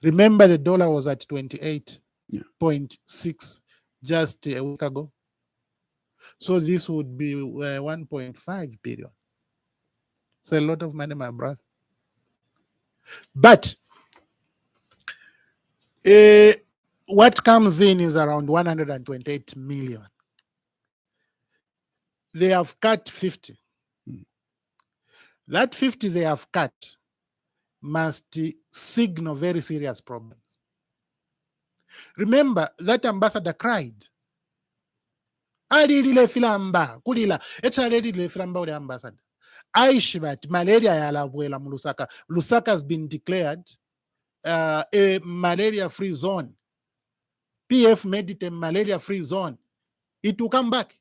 Remember, the dollar was at 28.6 just a week ago. So this would be 1.5 billion. It's a lot of money, my brother. But what comes in is around 128 million. They have cut 50. That 50 they have cut must signal very serious problems. Remember, that ambassador cried. Alilile filamba kulila. It's already le filamba with the ambassador. Aishbat malaria ya labwela mu Lusaka. Lusaka has been declared a malaria-free zone. PF made it a malaria-free zone. It will come back.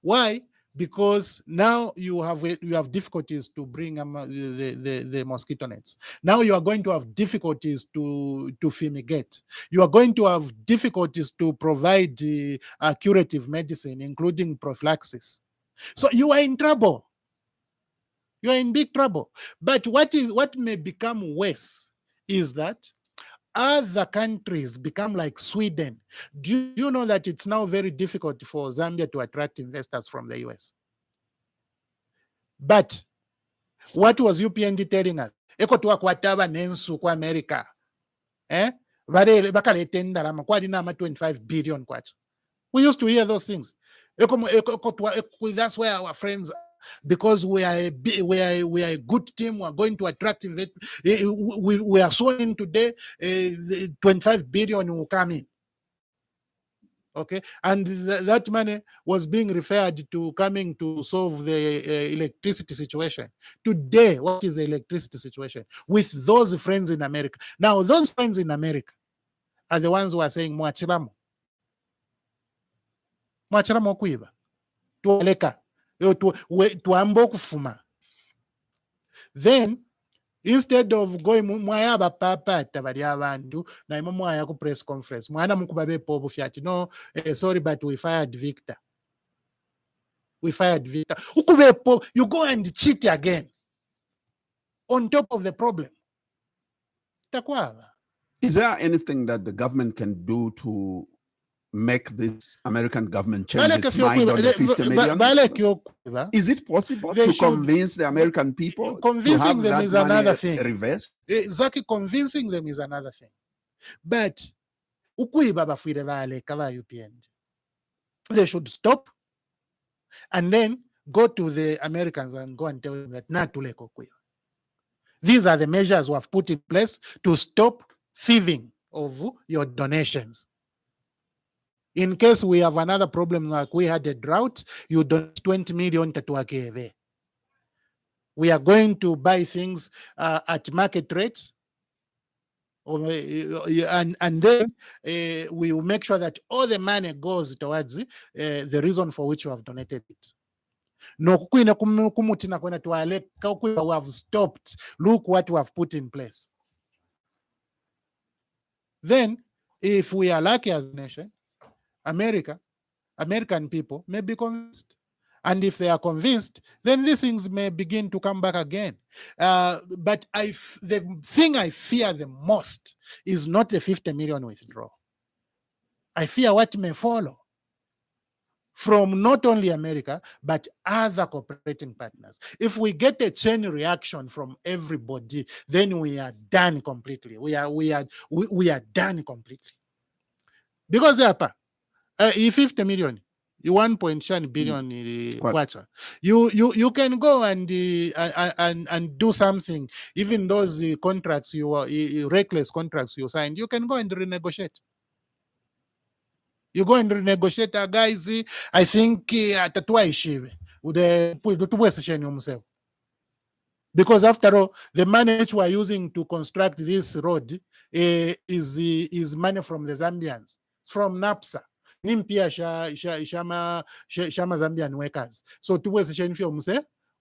Why? Because now you have difficulties to bring the mosquito nets. Now you are going to have difficulties to fumigate. You are going to have difficulties to provide curative medicine, including prophylaxis. So you are in trouble. You are in big trouble. But what may become worse is that other countries become like Sweden. Do you know that it's now very difficult for Zambia to attract investors from the US? But what was UPND telling us? Eko tuwakwataba nensu kwa America. Bakaleta endalama kwalina ama 25 billion kwacha. We used to hear those things. That's where our friends are. Because we are a good team, we are going to attract investment. We are sowing today, 25 billion will come in. Okay, and that money was being referred to coming to solve the electricity situation. Today, what is the electricity situation? With those friends in America. Now, those friends in America are the ones who are saying, Mwachiramo kuiba. Tueleka. Tuambo kufuma. Then, instead of going mwaya papa tabali abantu na imo mwaya ku press conference mwana mukubabe pobu fiati no sorry but we fired Victor. Ukubepo, you go and cheat again on top of the problem. Is there anything that the government can do to make this American government change its mind on the 50 million? Is it possible to convince the American people? Convincing them is another thing. Reversed? Exactly, convincing them is another thing. But they should stop and then go to the Americans and go and tell them that these are the measures we have put in place to stop thieving of your donations. In case we have another problem like we had a drought, you donate 20 million to Tuakeve. We are going to buy things at market rates. And then we will make sure that all the money goes towards the reason for which you have donated it. No, we have stopped. Look what we have put in place. Then, if we are lucky as a nation, American people may be convinced. And if they are convinced, then these things may begin to come back again. But the thing I fear the most is not the 50 million withdrawal. I fear what may follow from not only America, but other cooperating partners. If we get a chain reaction from everybody, then we are done completely. We are done completely. Because if 50 million, 1.1 billion kwacha, you can go and do something. Even those contracts reckless contracts you signed, you can go and renegotiate. You go and renegotiate, guys. I think because after all, the money which we are using to construct this road is money from the Zambians. It's from NAPSA. Nimpia shama Zambian workers. So tuwe session fi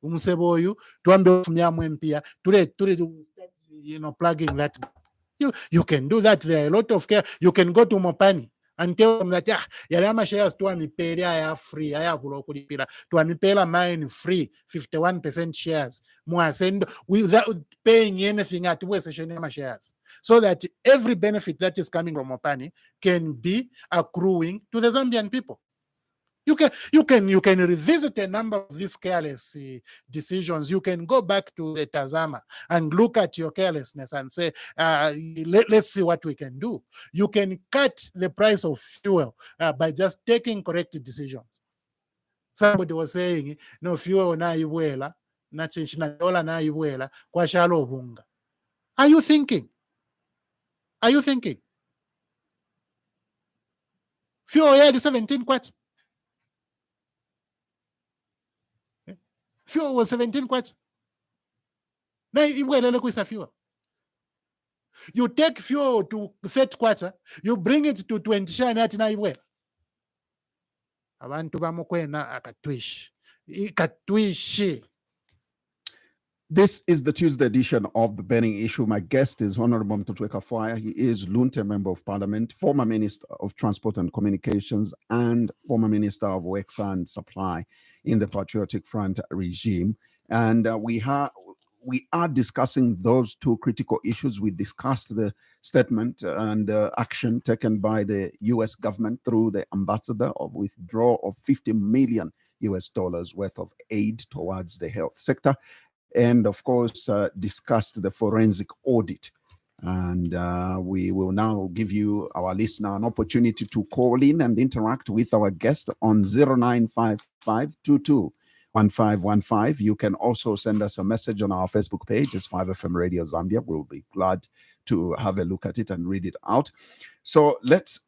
umseboyu tuambe fumyamu mpia tule plugging that. You can do that. There are a lot of care. You can go to Mopani and tell them that yarama shares to amipela free kulokulipira to amipela mine free 51% shares send without paying anything at session shares, so that every benefit that is coming from Mopani can be accruing to the Zambian people. You can revisit a number of these careless decisions. You can go back to the Tazama and look at your carelessness and say, let's see what we can do. You can cut the price of fuel by just taking correct decisions. Somebody was saying, no fuel na iwela, na chinchinayola na iwela, kwa shalo bunga. Are you thinking? Fuel ya 17 kwacha. Fuel was 17 kwacha. Na iwelele kuisa fuel. You take fuel to 30 kwacha, you bring it to 20 shani ati na iwela. abantu bamukwena akatwishi katwishi. This is the Tuesday edition of the Burning Issue. My guest is Honorable Mutotwe Kafwaya. He is Lunte Member of Parliament, former Minister of Transport and Communications, and former Minister of Works and Supply in the Patriotic Front regime. And we are discussing those two critical issues. We discussed the statement and action taken by the U.S. government through the ambassador of withdrawal of $50 million worth of aid towards the health sector. And of course, discussed the forensic audit. And we will now give you, our listener, an opportunity to call in and interact with our guest on 0955221515. You can also send us a message on our Facebook page, it's 5FM Radio Zambia. We'll be glad to have a look at it and read it out. So let's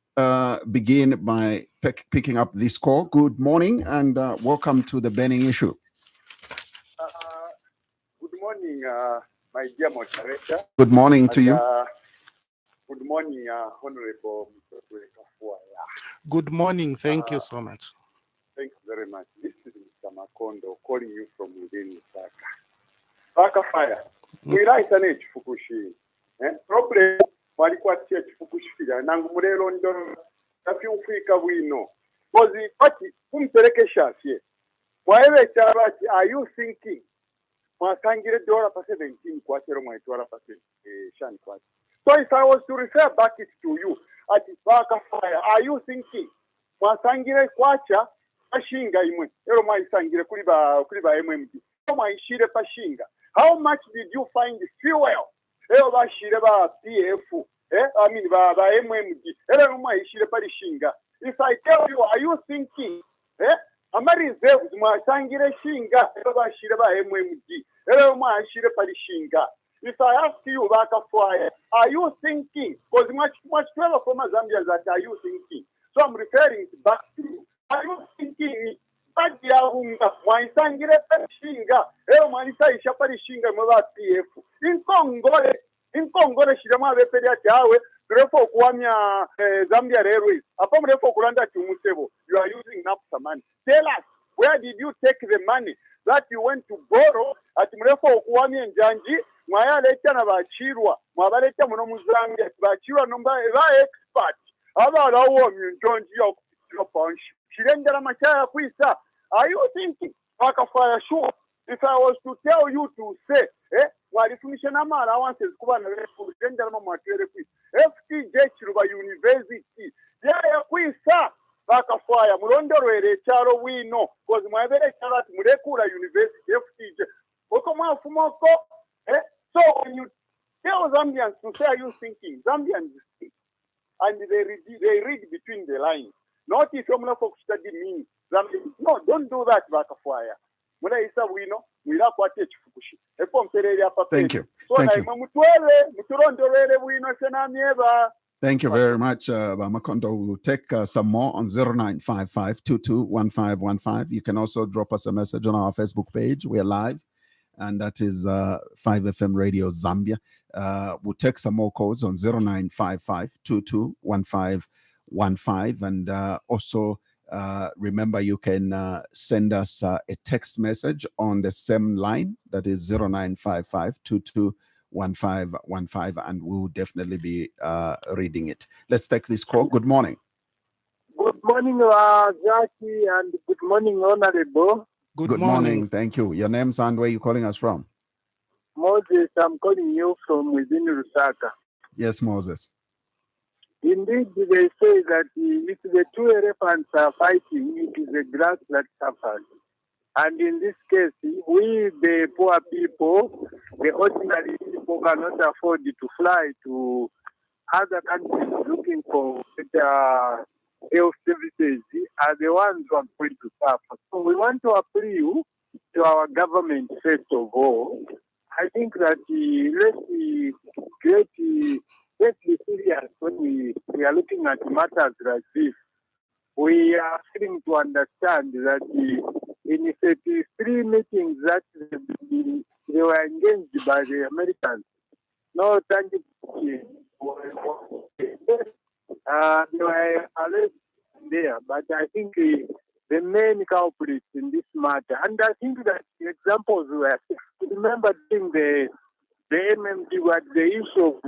begin by picking up this call. Good morning and welcome to the Burning Issue. Good morning, my dear moderator. Good morning to you. Good morning, Honorable Mutotwe Kafwaya. Good morning. Thank you so much. Thank you very much. This is Mr. Makondo calling you from within Lusaka. Kafwaya, we write an age Fukushi. Problem, walikuwa church Fukushi. Nangu murero ndo kafi ufika wino. Kozi pati kumperekesha fie. Mwaewe charabati, are you thinking? Mwasangire $17 kwachero mwaitwara pase shani kwachi. So if I was to refer back it to you, at Kafwaya, are you thinking? Mwasangire kwacha pashinga imwe. Ero mwaisangire kuliba MMD. Mwaishire pashinga. How much did you find fuel? Ero bashire ba PF. I mean ba MMD. Ero mwaishire pashinga. If I tell you, are you thinking? Amari reserves mwasangire shinga. Ero bashire ba MMD. Ero mwashire pashinga. If I ask you, Kafwaya, are you thinking? Because much clever from Zambia that are you thinking? So I'm referring back to you. Are you thinking? Mwaisangire pashinga. Ero mwaisaisha pashinga mwa PF. Inkongole shirama beperi atawe. Therefore kuamya Zambia Railways. Apa mrefo kulanda tumusebo. You are using NAPSA money. Tell us, where did you take the money that you went to borrow at mrefo kuamya njanji? Mwayaleta na bachirwa. Mwabaleta muno muzambia. Bachirwa nomba expert. Abala uwo mjonji ya kupitiro ponshi. Shirendera machaya kuisa. Are you thinking? Kafwaya, sure. If I was to tell you to say, walifunisha na allowances kuba na refu, shirendera mamatere kuisa. FTJ Chiruba University. Ya kuisa. Kafwaya, mulondorwere charo wino. Because mwabere charo ati murekura University FTJ. Oko mwafumoko. So when you tell Zambians to say, are you thinking? Zambians think. And they read between the lines. Not if you're not study means. No, don't do that, Kafwaya. Thank you. Thank you very much, Makondo. We'll take some more on 0955221515. You can also drop us a message on our Facebook page. We're live, and that is 5FM Radio Zambia. We'll take some more calls on 0955221515. And also, remember, you can send us a text message on the same line, that is 0955221515, and we'll definitely be reading it. Let's take this call. Good morning. Good morning, Jackie, and good morning, Honorable. Good morning. Thank you. Your name's and where are you calling us from? Moses, I'm calling you from within Lusaka. Yes, Moses. Indeed, they say that if the two elephants are fighting, it is the grass that suffers. And in this case, we, the poor people, the ordinary people, cannot afford to fly to other countries looking for better health services, are the ones who are going to suffer. So we want to appeal to our government, first of all. I think that let's be serious when we are looking at matters like this. We are failing to understand that in 33 meetings that they were engaged by the Americans, no tangible they were alleged there, but I think the the main culprits in this matter. And I think that the examples were, remember during the MMD was the issue of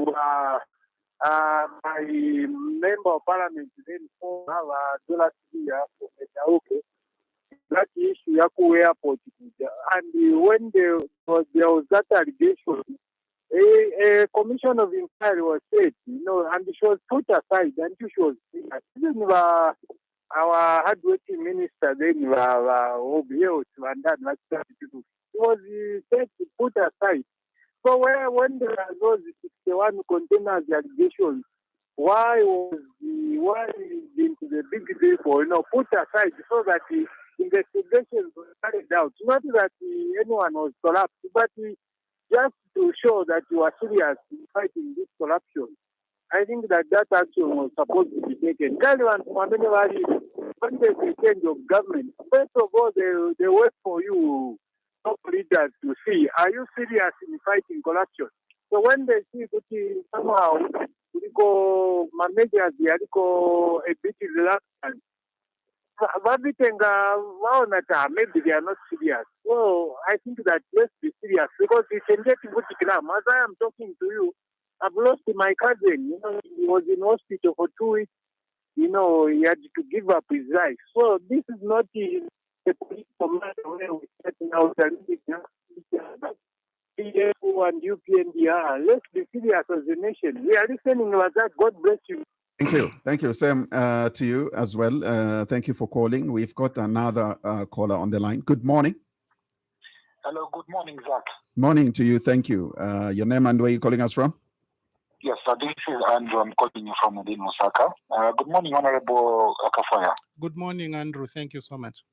my member of parliament then for dollar okay. That issue Yaku airport. And when there was that allegation, a commission of inquiry was set, and she was put aside until she was even our hardworking minister then he was said to put aside. So when there are those 61 containers allegations, why into the big people, put aside so that the investigations were carried out? Not that anyone was collapsed, but just to show that you are serious in fighting this corruption. I think that action was supposed to be taken. When there's a change of government, first of all, they wait for you top leaders to see, are you serious in fighting corruption? So when they see that somehow managers a bit reluctant, maybe they are not serious. So I think that let's be serious because we can get good gram. As I am talking to you, I've lost my cousin. He was in hospital for 2 weeks. He had to give up his life. So this is not a political matter where we're setting out PFO and UPNDR. Let's be serious as a nation. We are listening to that. God bless you. Thank you. Same to you as well. Thank you for calling. We've got another caller on the line. Good morning. Hello, good morning, Zach. Morning to you. Thank you. Your name and where you calling us from? Yes, this is Andrew. I'm calling you from within Osaka. Good morning, Honorable Kafwaya. Good morning, Andrew. Thank you so much.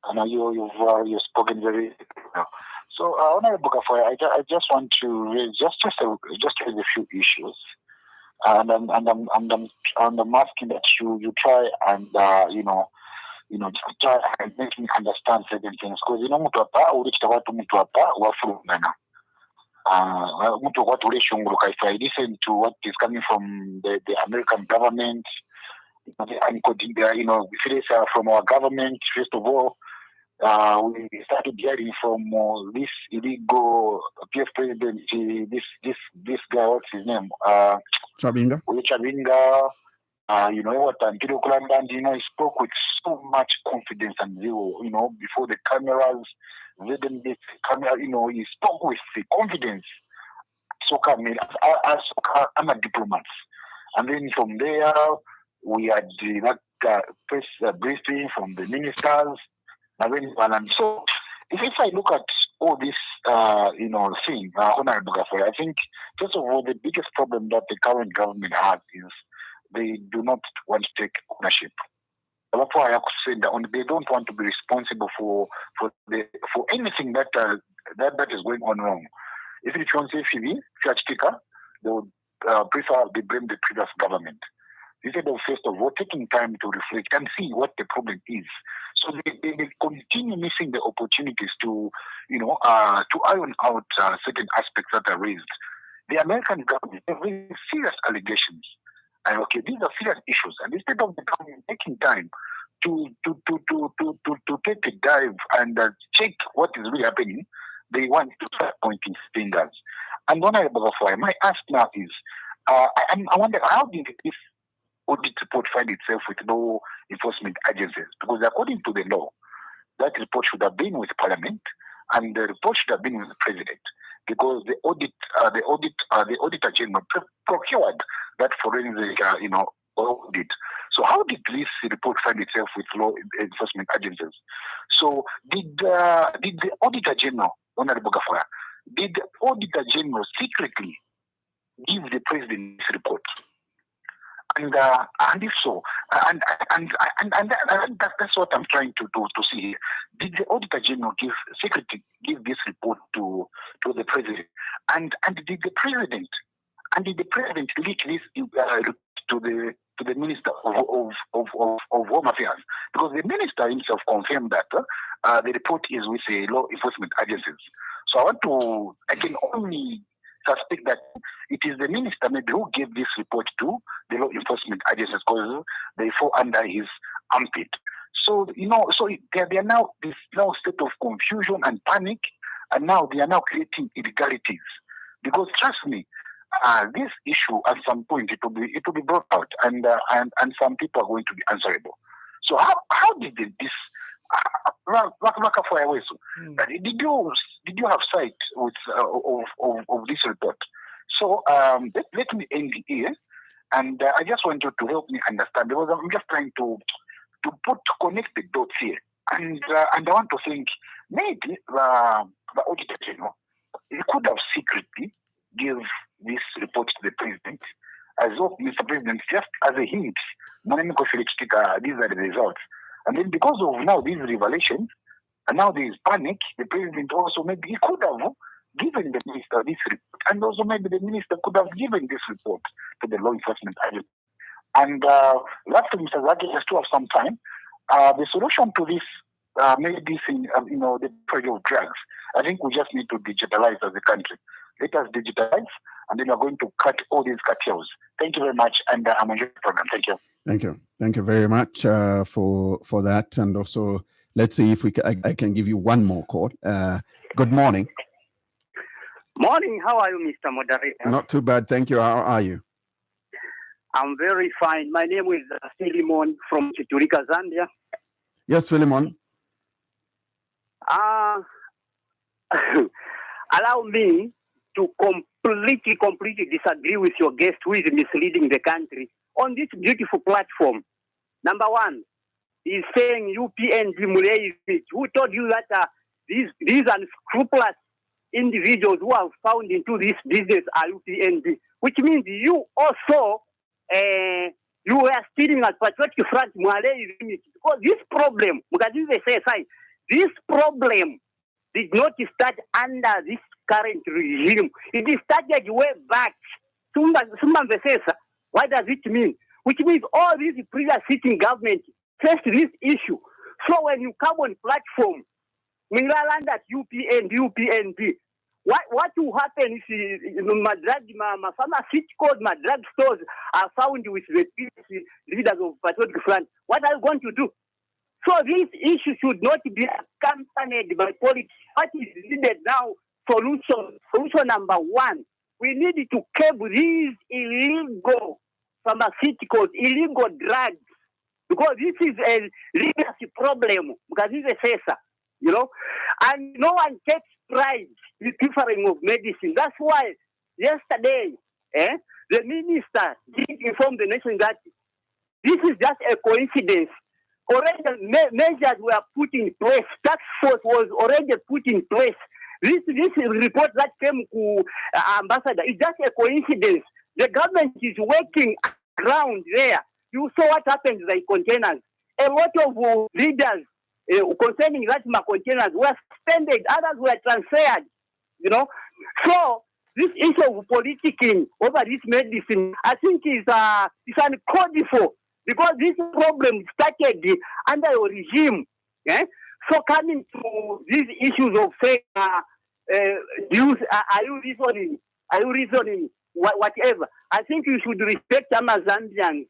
And you've spoken very well. So, Honorable Kafwaya, I just want to raise just raise a few issues, and I'm asking that you try and just try and make me understand certain things because if I listen to what is coming from the American government, if it is from our government, first of all, we started hearing from this illegal PF president, this guy, what's his name? Chabinga. Chabinga. He spoke with so much confidence and zeal, before the cameras. He spoke with the confidence. I'm a diplomat. And then from there, we had that press briefing from the ministers. And so, if I look at all this, thing, Honorable Gaffer, I think, first of all, the biggest problem that the current government has is they do not want to take ownership. That's why I have said that they don't want to be responsible for anything that is going on wrong. If it's on CFV, they would prefer they blame the previous government instead of first of all taking time to reflect and see what the problem is. So they continue missing the opportunities to iron out certain aspects that are raised. The American government have raised serious allegations. And these are serious issues. And instead of the government taking time to take a dive and check what is really happening, they want to start pointing fingers. And one of my ask now is, I wonder how did this audit report find itself with law enforcement agencies? Because according to the law, that report should have been with Parliament, and the report should have been with the President, because the auditor general procured that forensic audit. So how did this report find itself with law enforcement agencies? So did the auditor general, Honorable Kafwaya, did the auditor general secretly give the president this report? And if so, and that's what I'm trying to see here. Did the auditor general secretly give this report to the president? And did the president leak this to the minister of Home Affairs? Because the minister himself confirmed that the report is with the law enforcement agencies. So I can only suspect that it is the minister maybe who gave this report to the law enforcement agencies because they fall under his armpit. So, so they are now this now state of confusion and panic, and now they are now creating illegalities. Because trust me, this issue at some point it will be brought out, and some people are going to be answerable. So how did this Kafwaya, did you have sight with of this report? So let me end here, and I just want you to help me understand, because I'm just trying to connect the dots here, and I want to think maybe the auditor general, he could have secretly give this report to the president, as well, Mr. President, just as a hint, these are the results. And then because of now these revelations, and now there is panic, the president also maybe he could have given the minister this report, and also maybe the minister could have given this report to the law enforcement agency. And lastly, Mr. Zaki, just to have some time, the solution to this, maybe this in, the trade of drugs, I think we just need to digitalize as a country. Let us digitalize, and then we're going to cut all these cartels. Thank you very much, and I'm enjoying the program. Thank you. Thank you. Thank you very much for that. And also, let's see if I can give you one more call. Good morning. Morning. How are you, Mr. Moderator? Not too bad. Thank you. How are you? I'm very fine. My name is Philemon from Patriotic, Zambia. Yes, Philemon. Allow me to completely disagree with your guest who is misleading the country on this beautiful platform. Number one, he's saying UPND Mulei. Who told you that these unscrupulous individuals who are found into this business are UPND? Which means you also you were stealing at Patriotic Front Mulei, because this problem, this problem did not start under this current regime. It started way back. What does it mean? Which means all these previous sitting governments faced this issue. So when you come on platform, when you land at UPND, what will happen if my pharmaceuticals, my drug stores are found with the leaders of Patriotic Front? What are you going to do? So this issue should not be accompanied by politics. What is needed now? Solution number one, we need to curb these illegal pharmaceuticals, illegal drugs, because this is a legacy problem, because this is a cessor, and no one takes pride in differing of medicine. That's why yesterday, the minister did inform the nation that this is just a coincidence. Already measures were put in place. Task force was already put in place. This report that came to Ambassador is just a coincidence. The government is working around there. You saw what happened to the containers. A lot of leaders concerning that containers were suspended. Others were transferred. So this issue of politicking over this medicine, I think is uncalled for, because this problem started under your regime. So coming to these issues of saying, are you reasoning? Whatever. I think you should respect Zambians.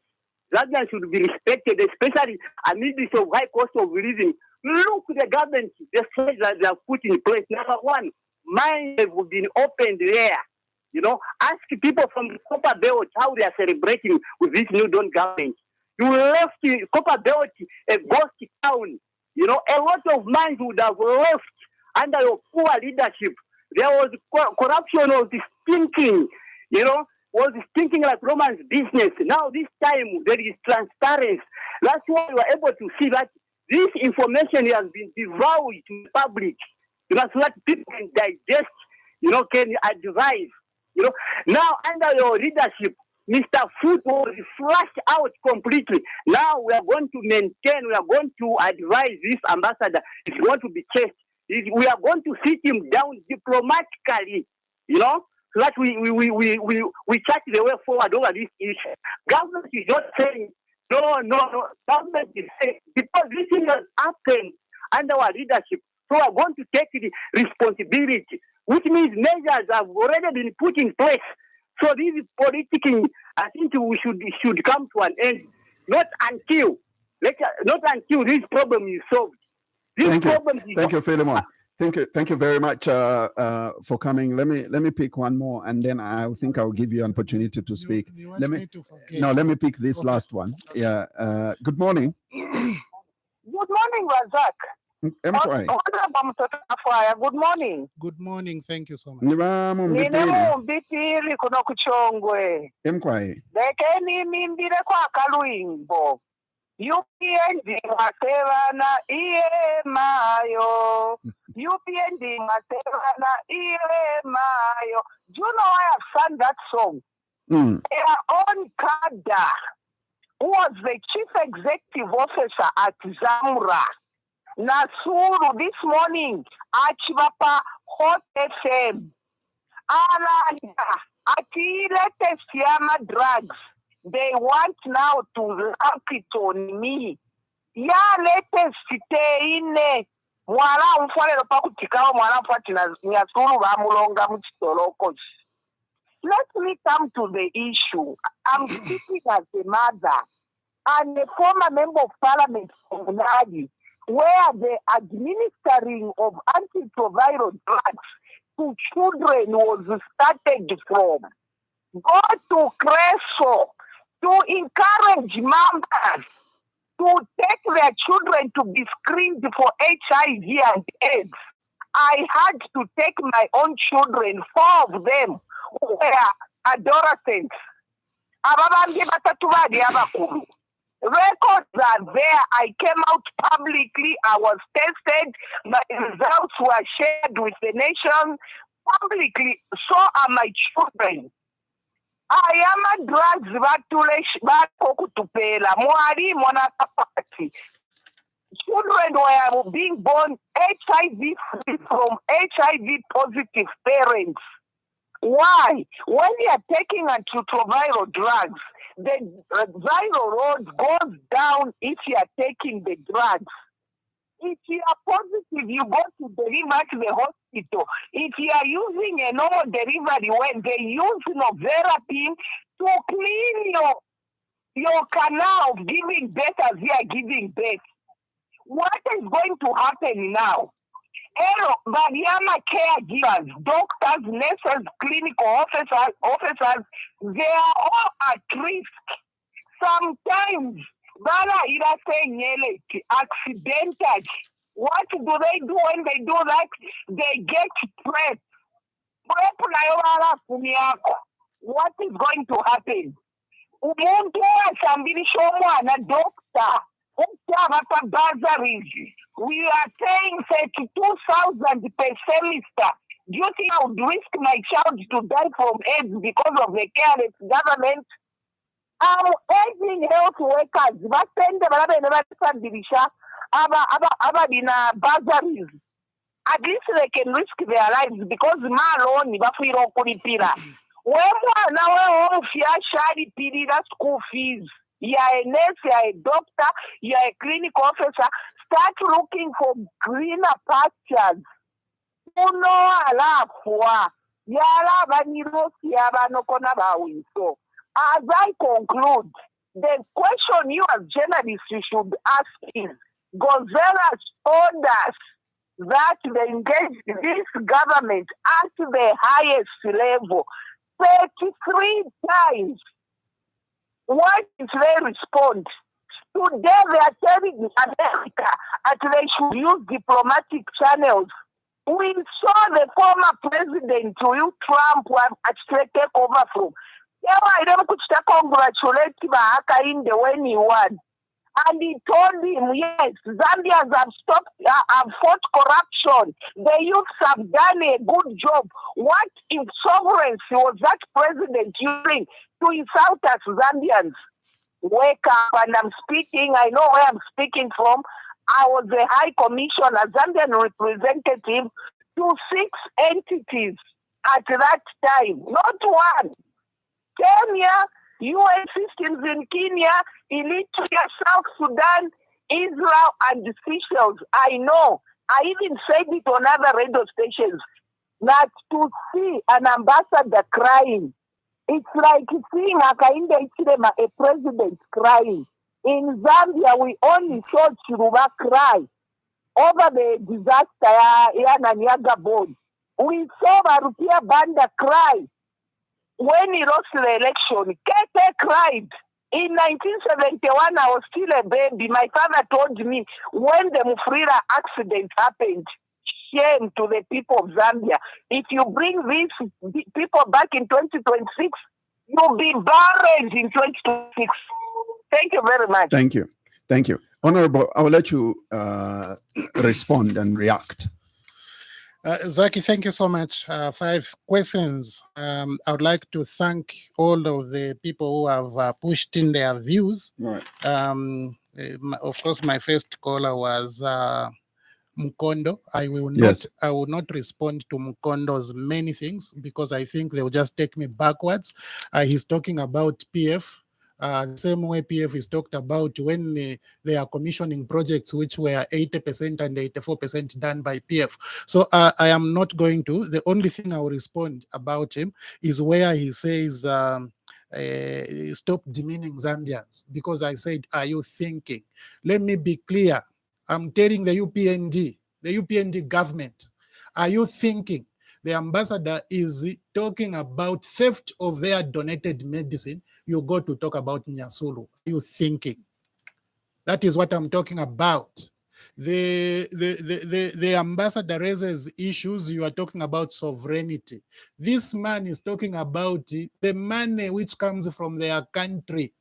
Zambians should be respected, especially amidst of high cost of living. Look at the government, the strategy that they have put in place. Number one, minds have been opened there. Ask people from the Copper Belt how they are celebrating with this new Dawn government. You left Copper Belt a ghost town. A lot of minds would have left under your poor leadership. There was corruption, was stinking, was stinking like Roman's business. Now this time there is transparency. That's why you are able to see that this information has been divulged to the public, so that people can digest, can advise. Now under your leadership, Mr. Food was flushed out completely. Now we are going to maintain, we are going to advise this ambassador. It's going to be chased. We are going to sit him down diplomatically, so that we chart the way forward over this issue. Government is not saying, no. Government is saying, because this thing has happened under our leadership, so we are going to take the responsibility, which means measures have already been put in place. So this politicking, I think we should come to an end, not until Not until this problem is solved. Thank you, Philemon. Thank you very much for coming. Let me pick one more, and then I think I'll give you an opportunity to speak. Let me pick this last one. Yeah. Good morning. Good morning, Razak. Kafwaya, good morning. Good morning. Thank you so much. Nine mumbitiri kuno kuchongwe. Lekeni mimbire kwa kaluimbo. UPND masevana iye mayo. UPND masevana iye mayo. Do you know why I've sung that song? Their own Kada, who was the chief executive officer at Zamura, Nasuru this morning, Achibapa Hot FM, Ati latest Yama drugs. They want now to lump it on me. Ya latest ine mwala umfwale lopakutikao mwala mfwati na nyasuru wa mulonga mchitolokos. Let me come to the issue. I'm speaking as a mother and a former member of parliament from Nadi, where the administering of antiretroviral drugs to children was started from. Go to Creso to encourage mothers to take their children to be screened for HIV and AIDS. I had to take my own children, 4 of them who were adolescents. Records are there. I came out publicly. I was tested. My results were shared with the nation publicly. So are my children. I am a drugs children were being born HIV free from HIV positive parents. Why? When you are taking antiretroviral drugs, the viral load goes down if you are taking the drugs. If you are positive, you go to deliver to the hospital. If you are using a normal delivery, when they use Noverapine to clean your canal of giving birth as you are giving birth. What is going to happen now? Bariama caregivers, doctors, nurses, clinical officers, they are all at risk. Sometimes, accidental. What do they do when they do that? They get prep. What is going to happen? Umuntu asambisha mwana doctor. We are paying 32,000 per semester. Do you think I would risk my child to die from AIDS because of the careless government? I'm urging health workers. At least they can risk their lives because maloni bafiro kulipira. Now school fees. You are a nurse, you are a doctor, you are a clinical officer. Start looking for greener pastures. So, as I conclude, the question you as journalists you should ask is, Gonzalez told us that they engaged this government at the highest level 33 times. What is their response? Today they are telling America that they should use diplomatic channels. We saw the former president, Trump, take over from. I don't congratulate Hakainde when he won. And he told him, yes, Zambians have fought corruption. The youths have done a good job. What insolvency was that president using to insult us Zambians? Wake up, and I'm speaking, I know where I'm speaking from. I was the High Commissioner, Zambian representative to 6 entities at that time, not one. Kenya, UN systems in Kenya, Eritrea, South Sudan, Israel, and Seychelles. I know. I even said it on other radio stations. That to see an ambassador crying, it's like seeing a president crying. In Zambia, we only saw Chiruba cry over the disaster ya Nanyaga board. We saw Marupia Banda cry when he lost the election. Kete cried. In 1971, I was still a baby. My father told me when the Mufrira accident happened, shame to the people of Zambia. If you bring these people back in 2026, you'll be buried in 2026. Thank you very much. Thank you. Thank you. Honorable, I will let you respond and react. Zaki, thank you so much. 5 questions. I would like to thank all of the people who have pushed in their views. Right. Of course, my first caller was Mukondo. I will not respond to Mukondo's many things because I think they will just take me backwards. He's talking about PF. Same way PF is talked about when they are commissioning projects which were 80% and 84% done by PF. So I am not going to. The only thing I will respond about him is where he says stop demeaning Zambians, because I said, are you thinking? Let me be clear. I'm telling the UPND government, are you thinking? The ambassador is talking about theft of their donated medicine. You go to talk about Nyasulu. Are you thinking? That is what I'm talking about. The ambassador raises issues. You are talking about sovereignty. This man is talking about the money which comes from their country.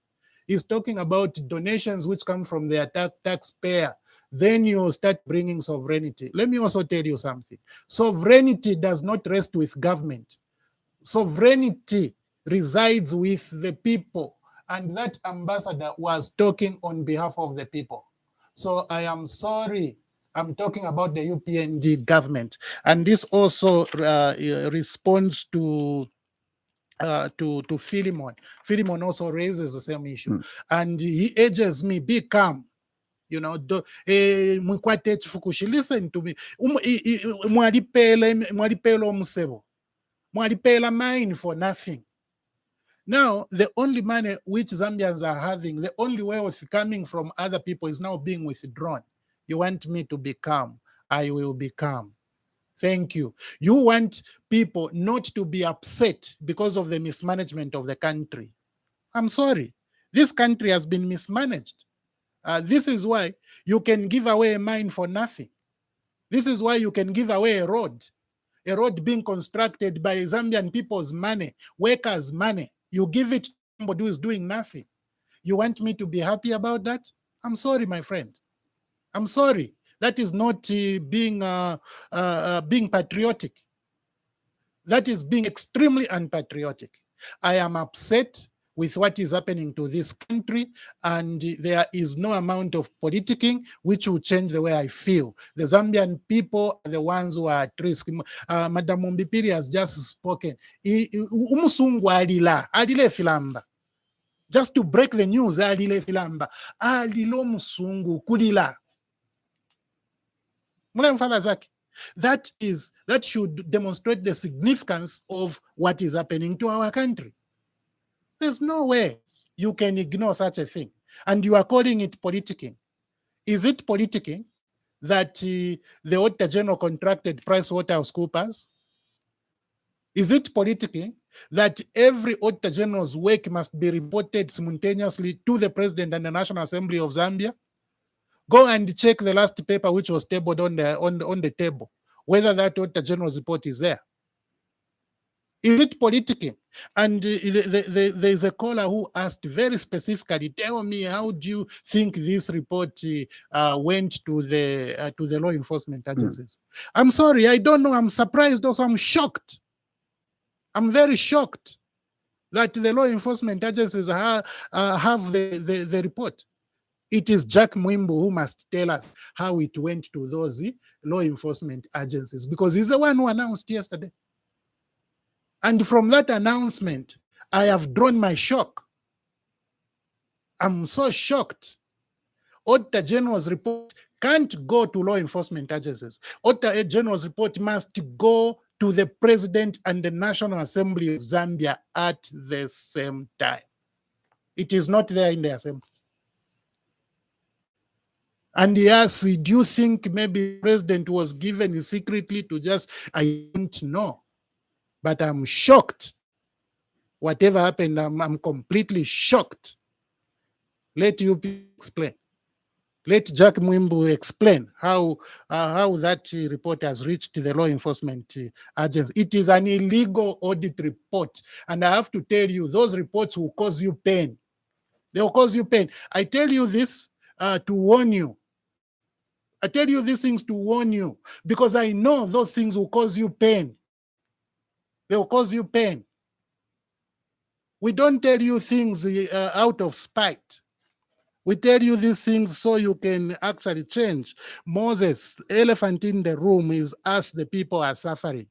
He's talking about donations which come from their taxpayer. Then you start bringing sovereignty. Let me also tell you something. Sovereignty does not rest with government. Sovereignty resides with the people. And that ambassador was talking on behalf of the people. So I am sorry. I'm talking about the UPND government. And this also responds to Philemon. Philemon also raises the same issue. And he urges me, be calm. You know, listen to me. Mwalipela mine for nothing. Now, the only money which Zambians are having, the only wealth coming from other people is now being withdrawn. You want me to be calm? I will be calm. Thank you. You want people not to be upset because of the mismanagement of the country. I'm sorry. This country has been mismanaged. This is why you can give away a mine for nothing. This is why you can give away a road being constructed by Zambian people's money, workers' money. You give it to somebody who is doing nothing. You want me to be happy about that? I'm sorry, my friend. I'm sorry. That is not being patriotic. That is being extremely unpatriotic. I am upset with what is happening to this country, and there is no amount of politicking which will change the way I feel. The Zambian people are the ones who are at risk. Madam Mumbipiri has just spoken. Umusungu alile filamba. Just to break the news, alile filamba. Alilo musungu kulila. That should demonstrate the significance of what is happening to our country. There's no way you can ignore such a thing. And you are calling it politicking. Is it politicking that the Auditor General contracted PricewaterhouseCoopers? Is it politicking that every Auditor General's work must be reported simultaneously to the President and the National Assembly of Zambia? Go and check the last paper which was tabled on the table, whether that Auditor General's report is there. Is it politicking? And there's a caller who asked very specifically, tell me, how do you think this report went to the law enforcement agencies? I'm sorry, I don't know. I'm surprised also. I'm shocked. I'm very shocked that the law enforcement agencies have the report. It is Jack Mwimbu who must tell us how it went to those law enforcement agencies, because he's the one who announced yesterday. And from that announcement, I have drawn my shock. I'm so shocked. Auditor General's report can't go to law enforcement agencies. Auditor General's report must go to the President and the National Assembly of Zambia at the same time. It is not there in the Assembly. And he asked, do you think maybe the president was given secretly to just, I don't know. But I'm shocked. Whatever happened, I'm completely shocked. Let you explain. Let Jack Mwimbu explain how that report has reached the law enforcement agency. It is an illegal audit report. And I have to tell you, those reports will cause you pain. They will cause you pain. I tell you this to warn you. I tell you these things to warn you because I know those things will cause you pain. They will cause you pain. We don't tell you things out of spite. We tell you these things so you can actually change. Moses, elephant in the room, is us, the people are suffering.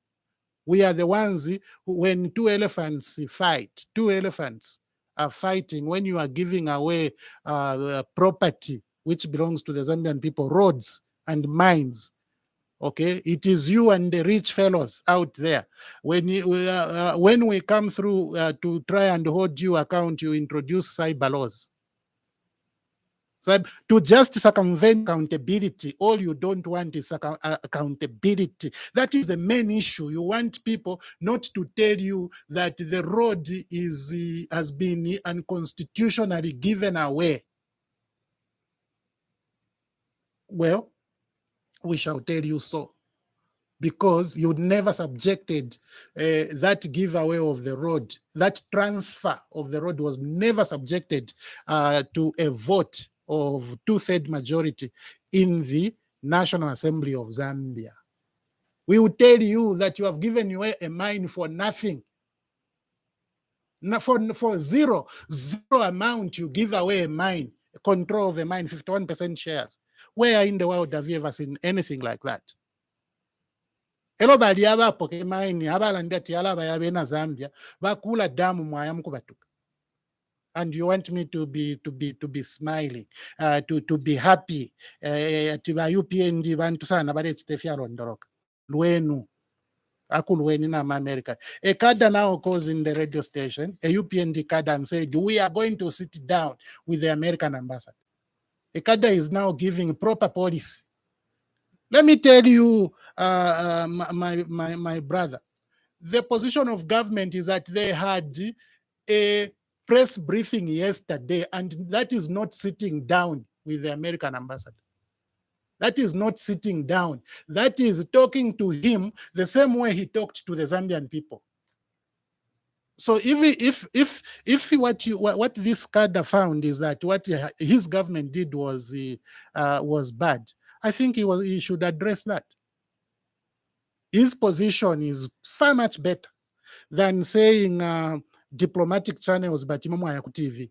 We are the ones who, when two elephants fight, two elephants are fighting, when you are giving away property which belongs to the Zambian people, roads and mines. Okay, it is you and the rich fellows out there. When we come through to try and hold you account, you introduce cyber laws. So to just circumvent accountability, all you don't want is accountability. That is the main issue. You want people not to tell you that the road has been unconstitutionally given away. Well, we shall tell you so, because you never subjected that giveaway of the road, that transfer of the road was never subjected to a vote of 2/3 majority in the National Assembly of Zambia. We will tell you that you have given away a mine for nothing. For zero amount, you give away a mine, control of a mine, 51% shares. Where in the world have you ever seen anything like that? Elo bali abapo ke mine abalanda tiala bayabena Zambia bakula damu mwaya mukubatuka. And you want me to be smiling, to be happy, to ba UPND bantu sana bale chitefia rondoroka. Lwenu akulweni na America. A cadre now calls in the radio station, a UPND cadre, and said, we are going to sit down with the American ambassador. A cadre is now giving proper policy. Let me tell you, my brother, the position of government is that they had a press briefing yesterday, and that is not sitting down with the American ambassador. That is not sitting down. That is talking to him the same way he talked to the Zambian people. So if what this cadre found is that what his government did was bad, I think he should address that. His position is far much better than saying diplomatic channels but imamu ya TV.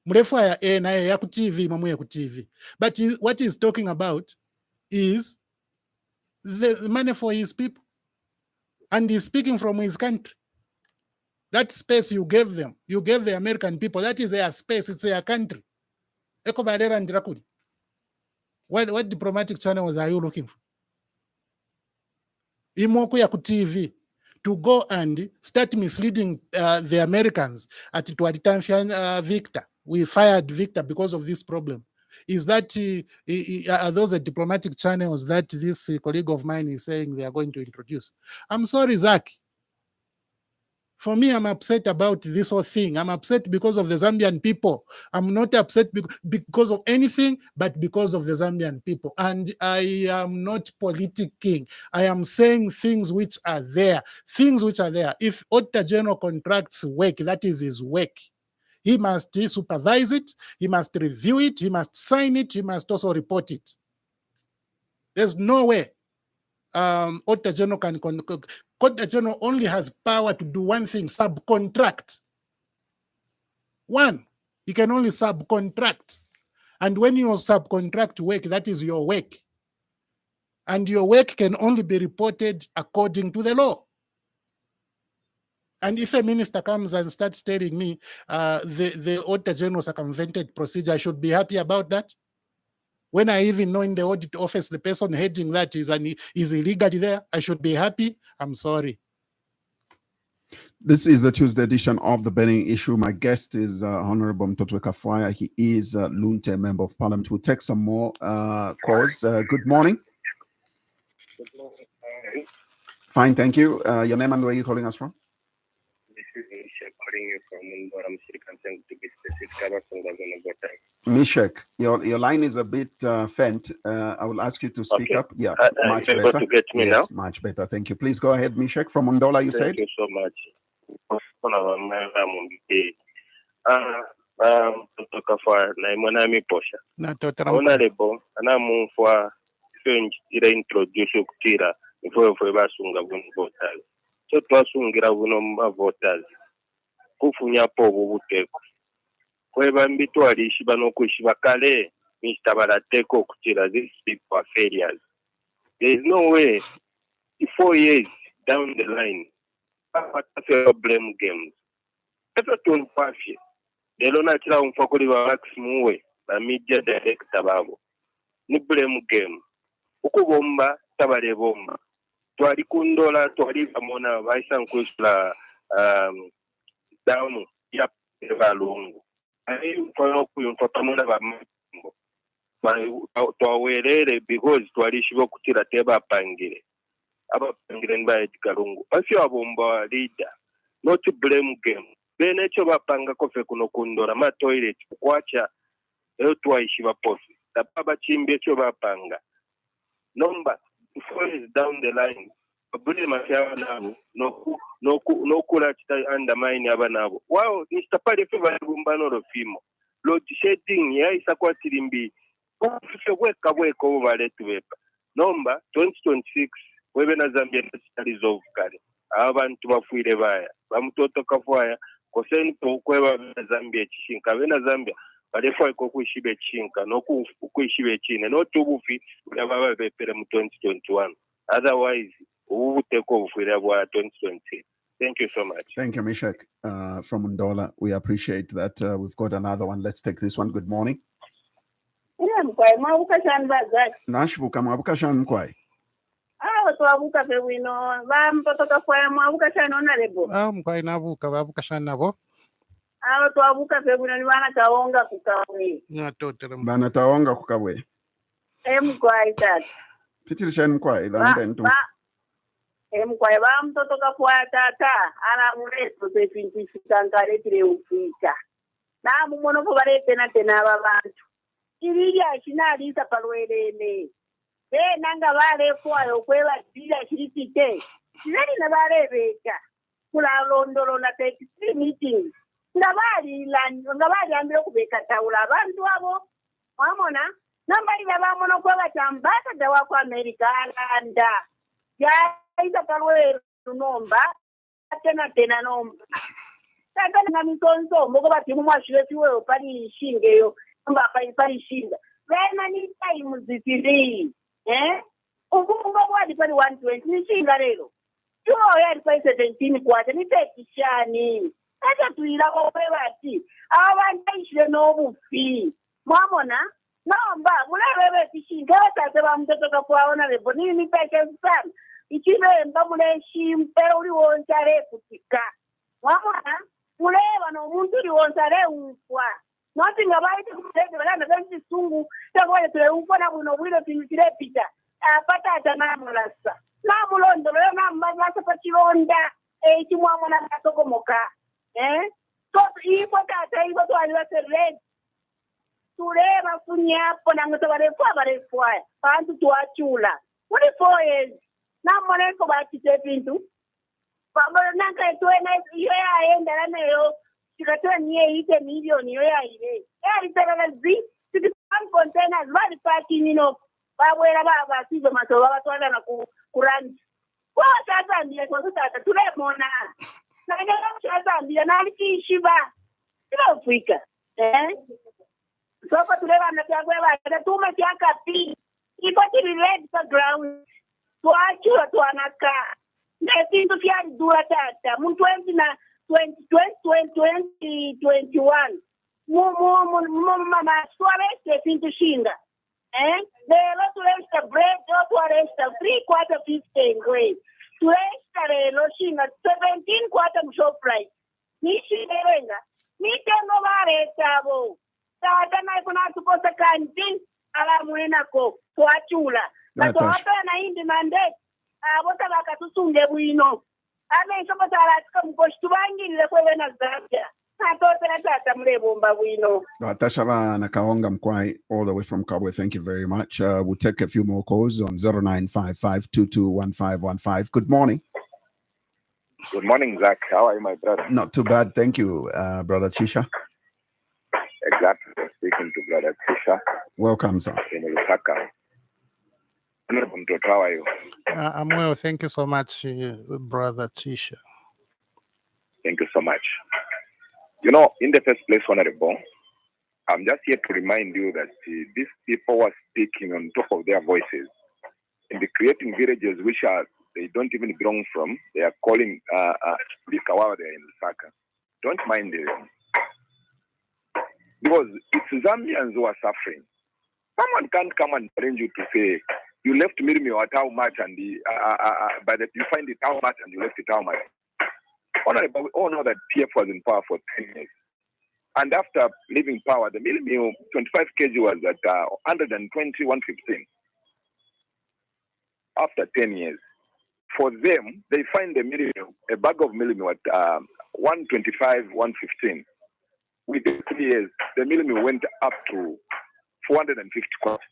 Mrefu ya na ya TV imamu ya TV. But what he's talking about is the money for his people. And he's speaking from his country. That space you gave them, you gave the American people, that is their space, it's their country. What diplomatic channels are you looking for? Imoku ya TV, to go and start misleading the Americans at Victor. We fired Victor because of this problem. Is that, are those the diplomatic channels that this colleague of mine is saying they are going to introduce? I'm sorry, Zach. For me, I'm upset about this whole thing. I'm upset because of the Zambian people. I'm not upset because of anything, but because of the Zambian people. And I am not politicking. I am saying things which are there. Things which are there. If Auditor General contracts work, that is his work. He must supervise it. He must review it. He must sign it. He must also report it. There's no way Auditor General Auditor General only has power to do one thing: subcontract. One, he can only subcontract. And when you subcontract work, that is your work. And your work can only be reported according to the law. And if a minister comes and starts telling me the Auditor General circumvented procedure, I should be happy about that. When I even know in the audit office, the person heading that is illegally there, I should be happy. I'm sorry. This is the Tuesday edition of the burning issue. My guest is Honorable Mutotwe Kafwaya. He is Lunte, Member of Parliament. We'll take some more calls. Good morning. Good morning. Fine, thank you. Your name and where are you calling us from? This is Mishek calling you from Mundoram Srikantan to be specific. Mishek, your line is a bit faint. I will ask you to speak up. Yeah, much able better. to get me Yes, now? much better. Thank you. Please go ahead, Mishek from Mondola, you said? Thank you so much. Honorable, anamumfwa ira introduce okutira ifwe basunga buno voters. So twasungira buno voters kufunyapo obubuteko. Kweba mbitwalishi banokwishi bakale Mr. Barateko okutira these people are failures. There is no way 4 years down the line blame games. Everton Pafie. They don't actually unfakuri wa maximum way. The media director babo. Ni blame game. Ukubomba tabale bomba. Twali kundola twali amona vaisa nkusula down ya balungu. Ayi mfano kuyumfatamona ba mambo. Twawelele because twali shibo kutira teba pangire. Abapangire mba edikalungu. Afyo abomba leader. Not to blame game. Bene cho bapanga kofe kuno kundora ma toilet kwacha leo twaishi bapofi baba chimbe cho bapanga number 4 is down the line abule mafya nabo no kula chita undermine abanabo wow Mr. Pale fe bumbano rofimo load shedding ya isakwa tirimbi weka bale tuwepa number 2026 webe na Zambia studies of kale abantu bafuire baya bamutoto Kafwaya koseni kweba Zambia chishinka bena Zambia balefwa ko kwishibe chinka no kwishibe chine no tubufi baba bepere mu 2021 otherwise ubuteko bufira bwa 2020. Thank you so much. Thank you, Mishek from Ndola. We appreciate that. We've got another one. Let's take this one. Good morning. Nashbuka mwabuka mkwai. Twabuka pe wino Mutotwe Kafwaya mwabuka shana honorable mkwai nabuka babuka shana nabo twabuka pe wino ni bana taonga kukawe Bana taonga kukawe mkwai tata pitirisha mkwai lambe ntu mkwai Mutotwe Kafwaya tata ana mureso sepintisitankare tire ufika na mumono po barete na tena babantu iriya shinalisa palwelene nanga vale kwayo kweva dila chirikite nani na vale beka kula londolo na take meeting ngavali ambire kubeka taula abantu abo wamona nambali vavamona kweva chambata dawa kwa America alanda yaita palwe nomba tena nomba tata na mitonzo moko batimu mwashire siwe pali shingeyo nomba pali shinga vena ni time zitiri ubunga bwadi pali 120 nishinga lero tuo yali pali 17 kwata nitekishani acha tuila obebati abantayishile nobufi mwamona nomba mulebebe tishinga tate ba Mutotwe Kafwaya na lebo nini peke sana ichibemba muleshimpe uli wonchale kutika mwamona muleba no muntu uli wonchale ufwa noti ngabaite kumulege balanda benzi sungu takoye tule ufona buno bwilo tinyikile pita apata atanamulasa namulondolo yo namasa pachilonda chimwamona katokomoka so ipo tata ipo twaliwa seredi tuleba funyapo nangoto balefwaya bantu twachula kuli 4 years namoneko batite pintu pamona nanka etwena iyo yaenda nayo tikatoa niye ite milioni yo yaile yalitaka zi tikam containers bali parking ino babwera baba sizo masoba batwala na kuranji kwa sasa ndiye kwa sasa tulemona na ndio sasa ndiye nalikishiba ila Afrika soko tuleba na kyagweba tuma kyakapi ipati red ground twachura twanaka netindu kyali dura tata mu 2021 mama swale pintu shinga lelo tulesta bread twalesta 3/4 15 grade tulesta lelo Hiroshima 17 kwata muShoprite nishiverenga mitengo varetavo tata naikuna tukosa kanti ala muenako kwachula katowapena indi mandate avota vakatusunge bwino amesopotalatika mukoshi tuvangirire kwevena Zambia natotera tata mulebomba bwino. Tashaba Nakawonga Mkwai, all the way from Kabwe. Thank you very much. We'll take a few more calls on 0955221515. Good morning. Good morning, Zach. How are you, my brother? Not too bad, thank you, Brother Chisha. Exactly. Speaking to Brother Chisha. Welcome, sir. In Lusaka. Honorable Mutotwe, how are you? I'm well. Thank you so much, Brother Chisha. Thank you so much. You know, in the first place, Honorable, I'm just here to remind you that these people were speaking on top of their voices and creating villages which they don't even belong from. They are calling Kafwaya there in Lusaka. Don't mind them. Because it's Zambians who are suffering. Someone can't come and challenge you to say, you left Mirimi at how much, and you find it how much, and you left it how much. Honorable, we all know that PF was in power for 10 years. And after leaving power, the Mirimi 25 kg was at 120, 115. After 10 years. For them, they find a bag of Mirimi at 125, 115. Within 3 years, the Mirimi went up to 450 cost.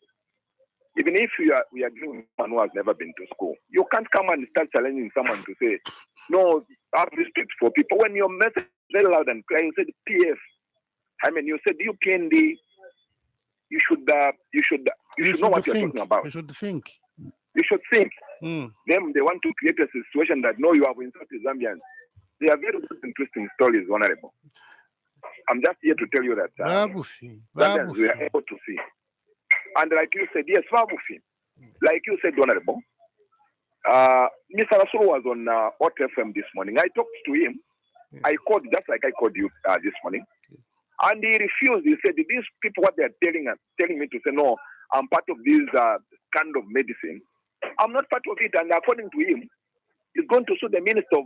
Even if we are doing someone who has never been to school, you can't come and start challenging someone to say, no, I have respect for people. When your message is very loud and clear, you said PF. I mean, you said UPND. You should know what you're talking about. You should think. You should think. Them, they want to create a situation that, no, you have insulted Zambians. They are very interesting stories, Honorable. I'm just here to tell you that Zambians, we are able to see. And like you said, yes, Vabufi. Like you said, Honorable, Mr. Rasul was on Hot FM this morning. I talked to him. I called just like I called you this morning. And he refused. He said, these people, what they're telling me to say, no, I'm part of this kind of medicine. I'm not part of it. And according to him, he's going to sue the Minister of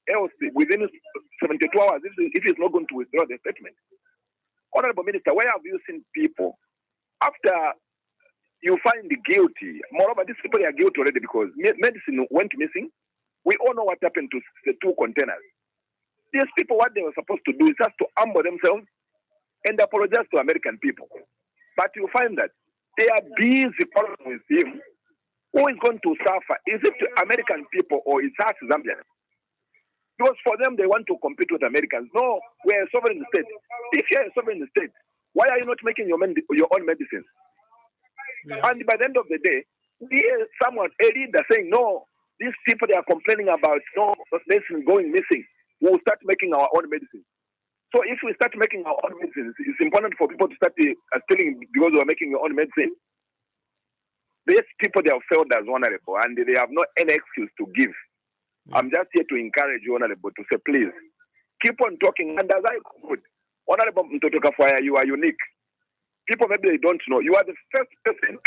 Health within 72 hours if he's not going to withdraw the statement. Honorable Minister, where have you seen people, after you find guilty, moreover, these people are guilty already because medicine went missing. We all know what happened to the 2 containers. These people, what they were supposed to do is just to humble themselves and apologize to American people. But you find that they are busy following with him. Who is going to suffer? Is it American people or is us Zambians? Because for them, they want to compete with Americans. No, we're a sovereign state. If you're a sovereign state, why are you not making your own medicines? Yeah. And by the end of the day, we hear someone, a leader, saying, no, these people they are complaining about no medicine going missing. We'll start making our own medicine. So if we start making our own medicines, it's important for people to start stealing because we're making your own medicine. These people, they have failed as Honorable, and they have no any excuse to give. I'm just here to encourage you, Honorable, to say, please, keep on talking. And as I could, Honorable Kafwaya, you are unique. People maybe they don't know. You are the first person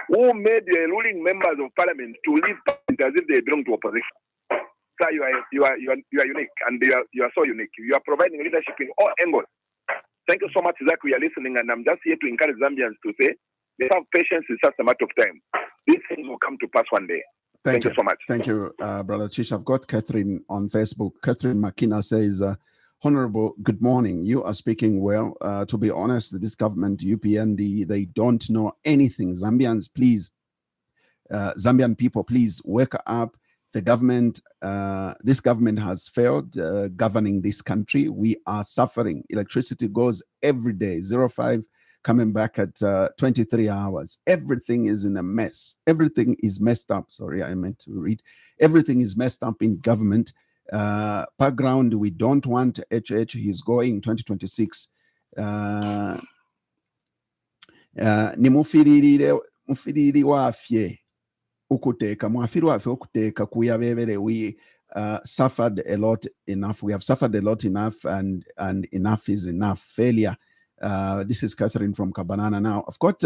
who made the ruling members of parliament to leave parliament as if they belong to opposition. So you are unique, and you are so unique. You are providing leadership in all angles. Thank you so much, Zach. We are listening, and I'm just here to encourage Zambians to say, they have patience. It's just a matter of time. These things will come to pass one day. Thank you so much. Thank you, Brother Chish. I've got Catherine on Facebook. Catherine Makina says, Honorable, good morning. You are speaking well. To be honest, this government, UPND, they don't know anything. Zambians, please, Zambian people, please wake up. The government, this government has failed governing this country. We are suffering. Electricity goes every day, 05, coming back at 23 hours. Everything is in a mess. Everything is messed up. Sorry, I meant to read. Everything is messed up in government. Background, we don't want HH. He's going 2026. Ni mufiriri wafye ukuteka. Mwafiri wafye ukuteka kuyabebere. We suffered a lot enough. We have suffered a lot enough, and enough is enough. Failure. This is Catherine from Kabanana. Now, I've got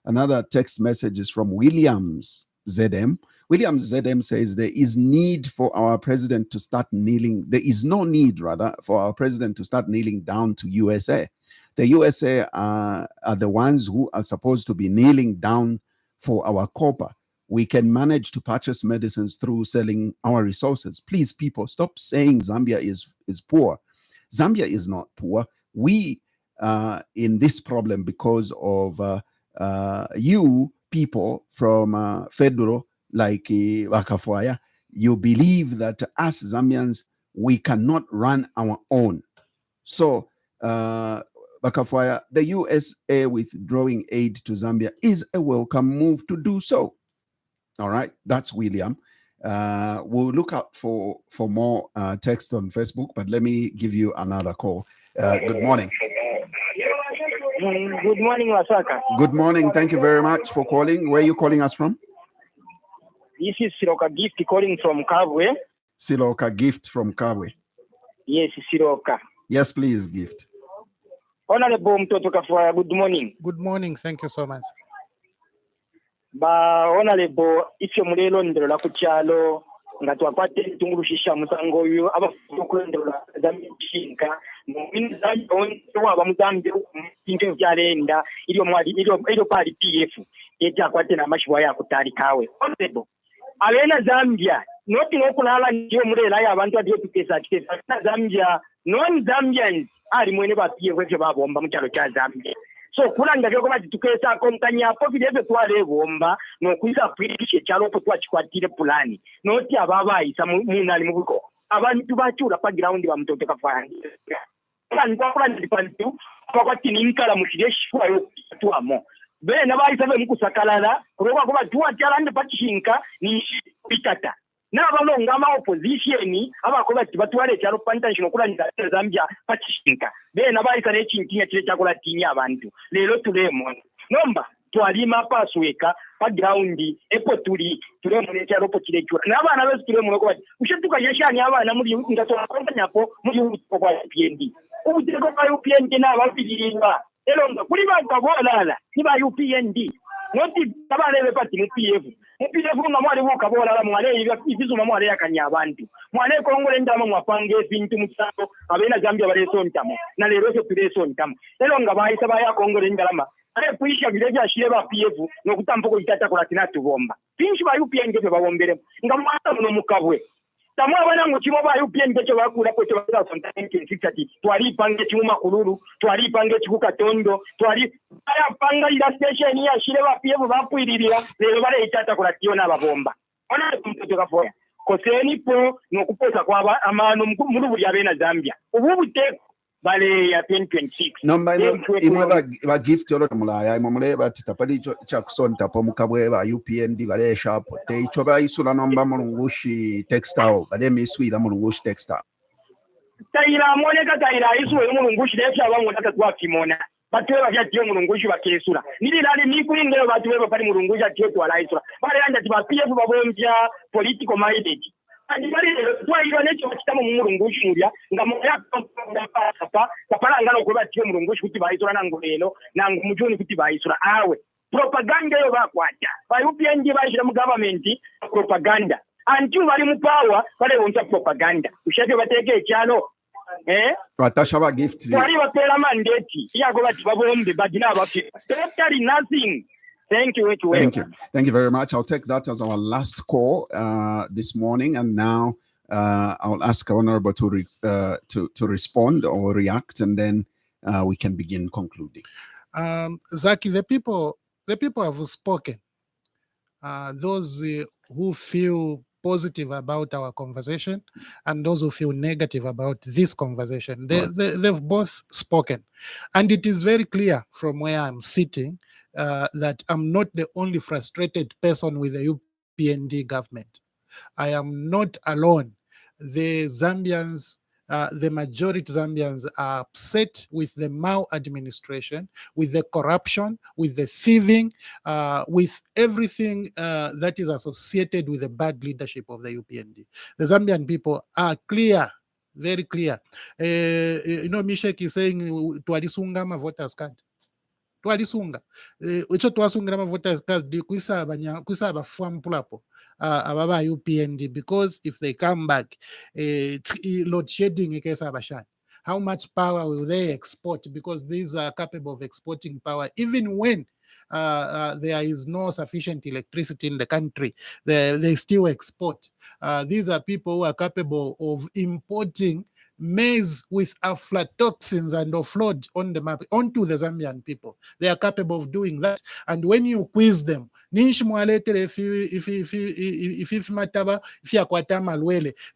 another text message from Williams ZM, William ZM says there is need for our president to start kneeling. There is no need, rather, for our president to start kneeling down to USA. The USA are the ones who are supposed to be kneeling down for our copper. We can manage to purchase medicines through selling our resources. Please, people, stop saying Zambia is poor. Zambia is not poor. We in this problem because of you people from federal, like Kafwaya. You believe that us Zambians, we cannot run our own. So, Kafwaya, the USA withdrawing aid to Zambia is a welcome move to do so. All right, that's William. We'll look out for more text on Facebook, but let me give you another call. Good morning. Good morning, Wasaka. Good morning. Thank you very much for calling. Where are you calling us from? This is Siroka Gift calling from Kabwe. Siroka Gift from Kabwe. Yes, Siroka. Yes, please, Gift. Honorable Mutotwe, good morning. Good morning. Thank you so much. Ba honorable ifyo mulelo ndero la kuchalo nga twakwate tungurushisha musango uyu abakulendero za mishinga mwini zanyi onto abamutambe into byalenda ilo pali PF eti akwate na mashwa ya kutali kawe honorable alena Zambia noti nokulala ndiyo mulela ya abantu adiyo tukesa na Zambia non Zambians ali mwene ba PF kwe babomba mu kyalo kya Zambia. So kulanga byoko batukesa konkanya po bidebe twale bomba no kuisa kwirishe cyalo po twachikwatire plani noti ababa isa munali mubuko abantu bachura pa ground ba Mutotwe Kafwaya kandi kwa plani dipantu abakwati ninkala mushireshwa yo twamo bene bayisa be mukusakalala kuroba kuba tuwa cyalande pachinka ni pitata n'abalonga ama opposition abakoba tibatwale cyalo pantanshino kulanga Zambia pachinka bene abayisa n'ekintinya kire cyakola tinya abantu lero tulemo nomba twalima pasweka pa ground epo tulemo ne cyalo pokirekura n'abana bese tulemo ko bati ushetuka yeshani abana muri ngatola kontanyapo muri kwa PND ubutego kwa UPND n'abafirirwa elonga kuri bakabolala niba UPND noti tabalebe pati mu PF nga mwali bukabolala mwale ibizuma mwale yakanya abantu mwale kongole ndamo mwapange ebintu musako abena Zambia baleso ntamo na lero se tuleso ntamo elonga bayisa baya kongole ndalama ale kuisha vile vya shire ba PF no kutampoko itata kola tinatu bomba pinshi ba UPND be babombere nga mwata muno mukabwe tamwa abana ngo kimo ba UPND cyo bakura ko cyo bakura fontaine kinsikati twali pange kimuma kululu twali pange chikuka tondo twali aya panga ila station ya shire ba PF bakwirira lero bale itata kola tiona babomba ona Mutotwe Kafwaya koseni po no kupoza kwa amano muri buri abena Zambia ubu buteko bale ya 2026 nomba imwe ba gift yolo mulaya imwe bati tapali cha kusonta po mukabwe ba UPND bale sharp te icho ba isula nomba mulungushi textile bale miswira mulungushi textile tayira moneka tayira isu mulungushi lesha bango takatwa kimona batwe bavyatiyo mulungushi bakesula nililali nikuingero batwe bapali mulungushi atiyo twalaisula bale anda tibapiye babombya political minded bali twayira necho kitamo mulungushi mulya nga moya papa kapala ngalo ko batiyo mulungushi kuti baisula nango lelo nango mujuni kuti baisula awe propaganda yo bakwata ba UPND bashira mu government propaganda antu bali mu power bale wonta propaganda ushake bateke cyalo batasha ba gift bali bapera mandate yago bati babombe badina bafi totally nothing. Thank you. Thank you very much. I'll take that as our last call this morning, and now I'll ask Honorable to respond or react, and then we can begin concluding. Zaki, the people have spoken. Those who feel positive about our conversation and those who feel negative about this conversation, they've both spoken, and it is very clear from where I'm sitting that I'm not the only frustrated person with the UPND government. I am not alone. The Zambians, the majority Zambians are upset with the maladministration, with the corruption, with the thieving, with everything that is associated with the bad leadership of the UPND. The Zambian people are clear, very clear. Mishek is saying, Tualisungama voters card. Twalisunga icho twasungira ma voters card kwisaba fwa mpulapo ababa UPND, because if they come back, load shedding ikesabashan. How much power will they export? Because these are capable of exporting power, even when there is no sufficient electricity in the country, they still export. These are people who are capable of importing maize with aflatoxins and offload on the map onto the Zambian people. They are capable of doing that. And when you quiz them, they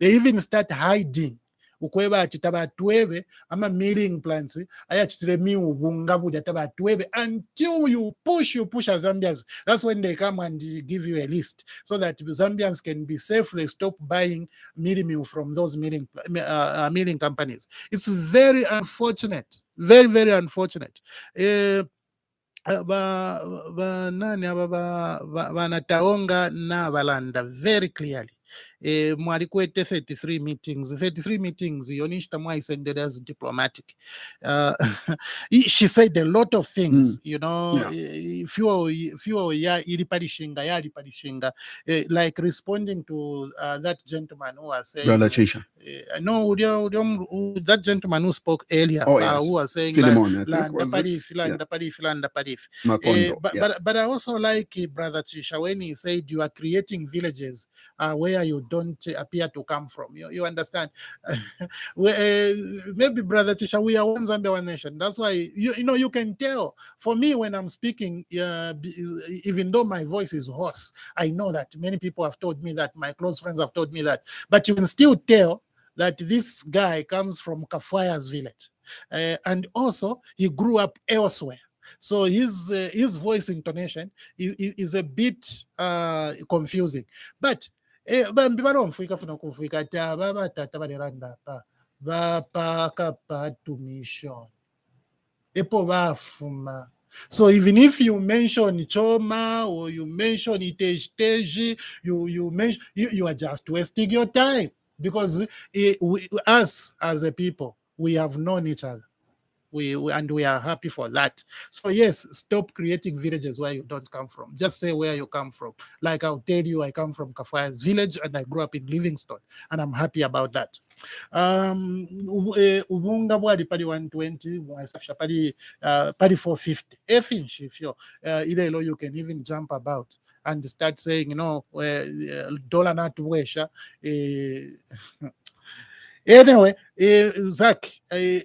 even start hiding. Ukweba ati tabatwebe ama milling plants ayachitire miubunga buja tabatwebe until you push as Zambians. That's when they come and give you a list so that Zambians can be safe. They stop buying milling from those milling companies. It's very unfortunate, very, very unfortunate. Nani aba banataonga na balanda very clearly. Mwalikwete 33 meetings yonishita mwaisended as diplomatic. She said a lot of things, you know. Few ya iliparishinga, like responding to that gentleman who was saying, Brother Chisha. No, that gentleman who spoke earlier, Yes. who was saying Philemon, but I also like Brother Chisha when he said you are creating villages where you don't appear to come from. You understand? Maybe Brother Chisha, we are one Zambia, one nation. That's why you know you can tell. For me, when I'm speaking, even though my voice is hoarse, I know that many people have told me that. My close friends have told me that. But you can still tell that this guy comes from Kafwaya's village, and also he grew up elsewhere. So his voice intonation is a bit confusing. But bambi baromfika funa kufika ta baba tata baleranda pa bapaka patu mission epo bafuma. So even if you mention Choma or you mention Iteji, you mention you are just wasting your time, because us as a people, we have known each other. And we are happy for that. So yes, stop creating villages where you don't come from. Just say where you come from. Like I'll tell you, I come from Kafwaya's village and I grew up in Livingstone, and I'm happy about that. Ubunga bwali pali 120, mwasafisha pali 450. If you can even jump about and start saying, you know, dollar not wesha. Anyway, Zach, I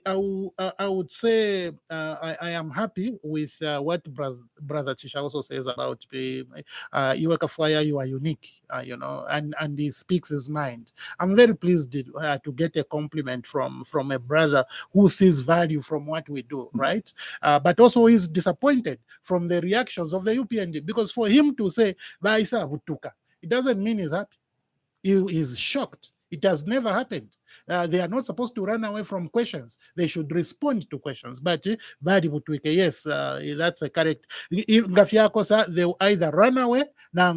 would say I am happy with what Brother Chisha also says about you Kafwaya, you are unique, you know, and he speaks his mind. I'm very pleased to get a compliment from a brother who sees value from what we do, right? But also is disappointed from the reactions of the UPND, because for him to say, Baisa Butuka, it doesn't mean he's happy. He's shocked. It has never happened. They are not supposed to run away from questions. They should respond to questions. But yes, that's a correct. They will either run away, like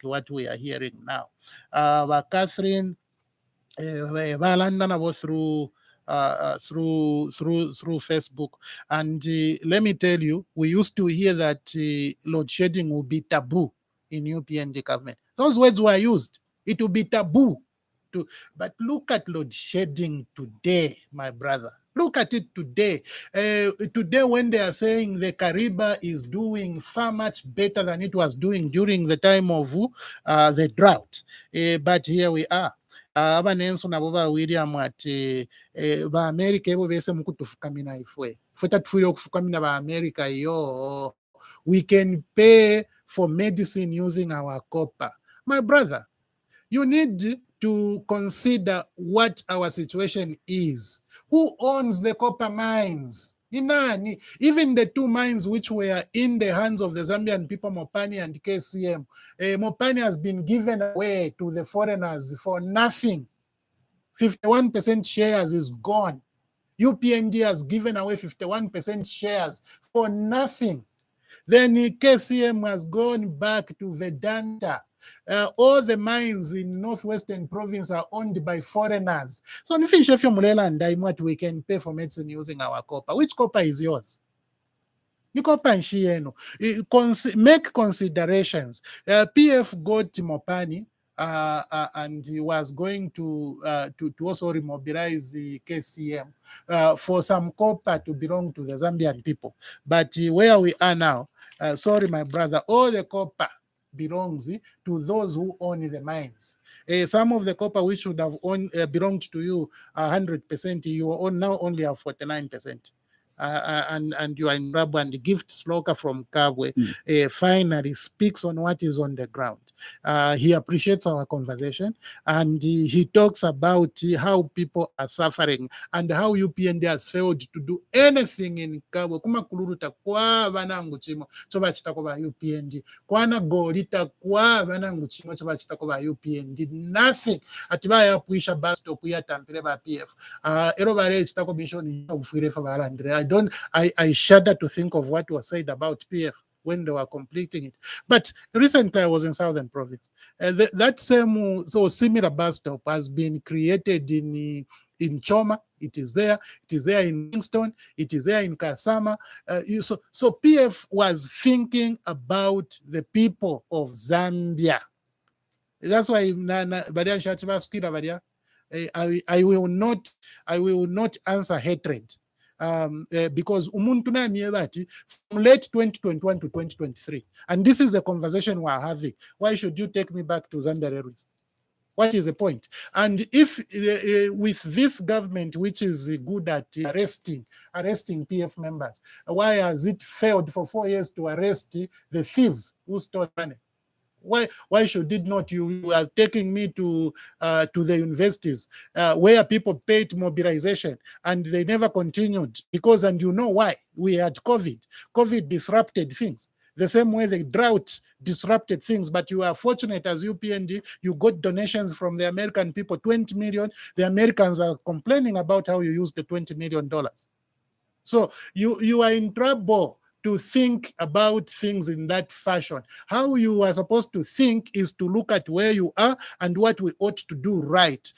what we are hearing now. Catherine, through Facebook, and let me tell you, we used to hear that load shedding will be taboo in UPND government. Those words were used. It will be taboo. But look at load shedding today, my brother. Look at it today. Today, when they are saying the Kariba is doing far much better than it was doing during the time of the drought. But here we are. Abanenso nabo ba William ati ba America ebo bese mukutufukamina ifwe. Feta tufuri okufukamina ba America yo. We can pay for medicine using our copper. My brother, you need to consider what our situation is. Who owns the copper mines? Inani? Even the two mines which were in the hands of the Zambian people, Mopani and KCM, Mopani has been given away to the foreigners for nothing. 51% shares is gone. UPND has given away 51% shares for nothing. Then KCM has gone back to Vedanta. All the mines in northwestern province are owned by foreigners. So if you and what we can pay for medicine using our copper. Which copper is yours? Make considerations. PF got Mopani, and he was going to also remobilize the KCM for some copper to belong to the Zambian people. But where we are now, sorry, my brother, all the copper belongs to those who own the mines. Some of the copper which should have belonged to you 100%, you own now only have 49%. And you are in trouble. And the gift sloka from Kabwe finally speaks on what is on the ground. He appreciates our conversation, and he talks about how people are suffering and how UPND has failed to do anything in Kabwe. Kuma kuluruta kwa vanangu chimo choba chitako ba UPND. Kwana golita kwa vanangu chimo choba chitako ba UPND. Nothing. Atibaya puisha bus stop ya tampere ba PF. Ero bare chitako mission ufire fa barandre. I shudder to think of what was said about PF when they were completing it. But recently I was in Southern Province. That same similar bus stop has been created in Choma. It is there. It is there in Kingston. It is there in Kasama. So PF was thinking about the people of Zambia. That's why I will not answer hatred. Because umuntu na miebati from late 2021 to 2023, and this is the conversation we are having. Why should you take me back to Zambia Railways? What is the point? And if with this government, which is good at arresting PF members, why has it failed for 4 years to arrest the thieves who stole money? Why should it not? You are taking me to the universities where people paid mobilization and they never continued because, and you know why? We had COVID. COVID disrupted things. The same way the drought disrupted things, but you are fortunate as UPND, you got donations from the American people, 20 million. The Americans are complaining about how you used the $20 million. So you are in trouble to think about things in that fashion. How you are supposed to think is to look at where you are and what we ought to do right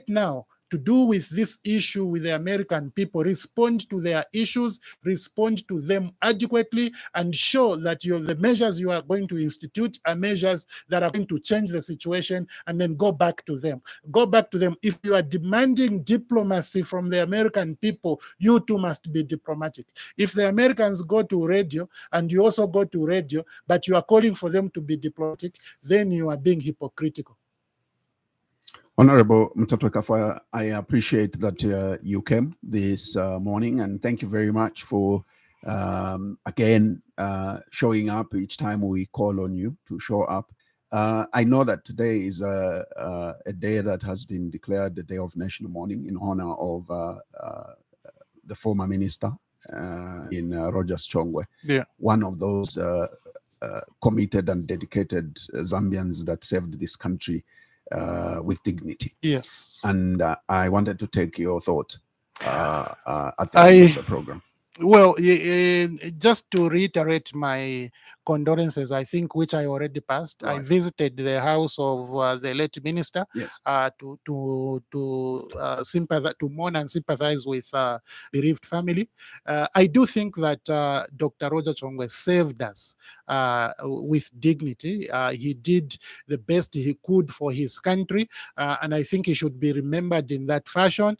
now, to do with this issue with the American people, respond to their issues, respond to them adequately, and show that the measures you are going to institute are measures that are going to change the situation, and then go back to them. Go back to them. If you are demanding diplomacy from the American people, you too must be diplomatic. If the Americans go to radio and you also go to radio, but you are calling for them to be diplomatic, then you are being hypocritical. Honorable Mutotwe Kafwaya, I appreciate that you came this morning, and thank you very much for again showing up each time we call on you to show up. I know that today is a day that has been declared the Day of National Mourning in honor of the former minister in Rogers Chongwe, one of those committed and dedicated Zambians that served this country with dignity. Yes. And I wanted to take your thought at the end of the program. Well, just to reiterate my condolences, I think, which I already passed. Right. I visited the house of the late minister to sympathize, to mourn and sympathize with bereaved family. I do think that Dr. Roger Chongwe saved us with dignity. He did the best he could for his country, and I think he should be remembered in that fashion.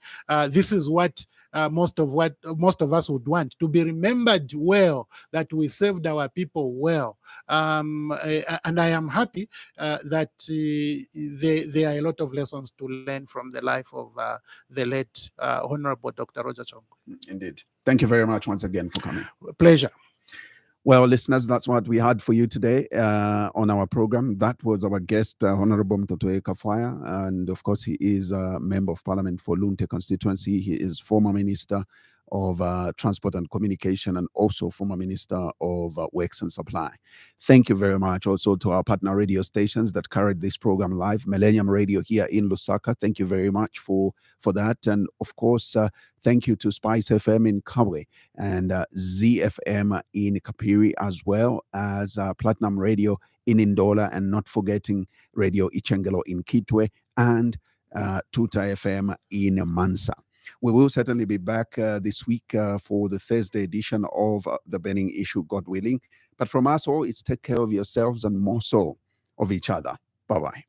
This is what most of us would want, to be remembered well, that we served our people well. And I am happy that there are a lot of lessons to learn from the life of the late Honorable Dr. Roger Chongwe. Indeed. Thank you very much once again for coming. Pleasure. Well, listeners, that's what we had for you today on our program. That was our guest, Honorable Mutotwe Kafwaya, and of course, he is a member of Parliament for Lunte constituency. He is former Minister of Transport and Communication, and also former Minister of Works and Supply. Thank you very much also to our partner radio stations that carried this program live. Millennium Radio here in Lusaka, thank you very much for that. And of course, thank you to Spice FM in Kabwe and ZFM in Kapiri, as well as Platinum Radio in Indola, and not forgetting Radio Ichengelo in Kitwe, and Tuta FM in Mansa. We will certainly be back this week for the Thursday edition of the Burning Issue, God willing. But from us all, it's take care of yourselves and more so of each other. Bye-bye.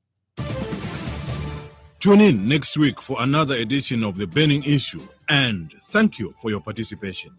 Tune in next week for another edition of the Burning Issue, and thank you for your participation.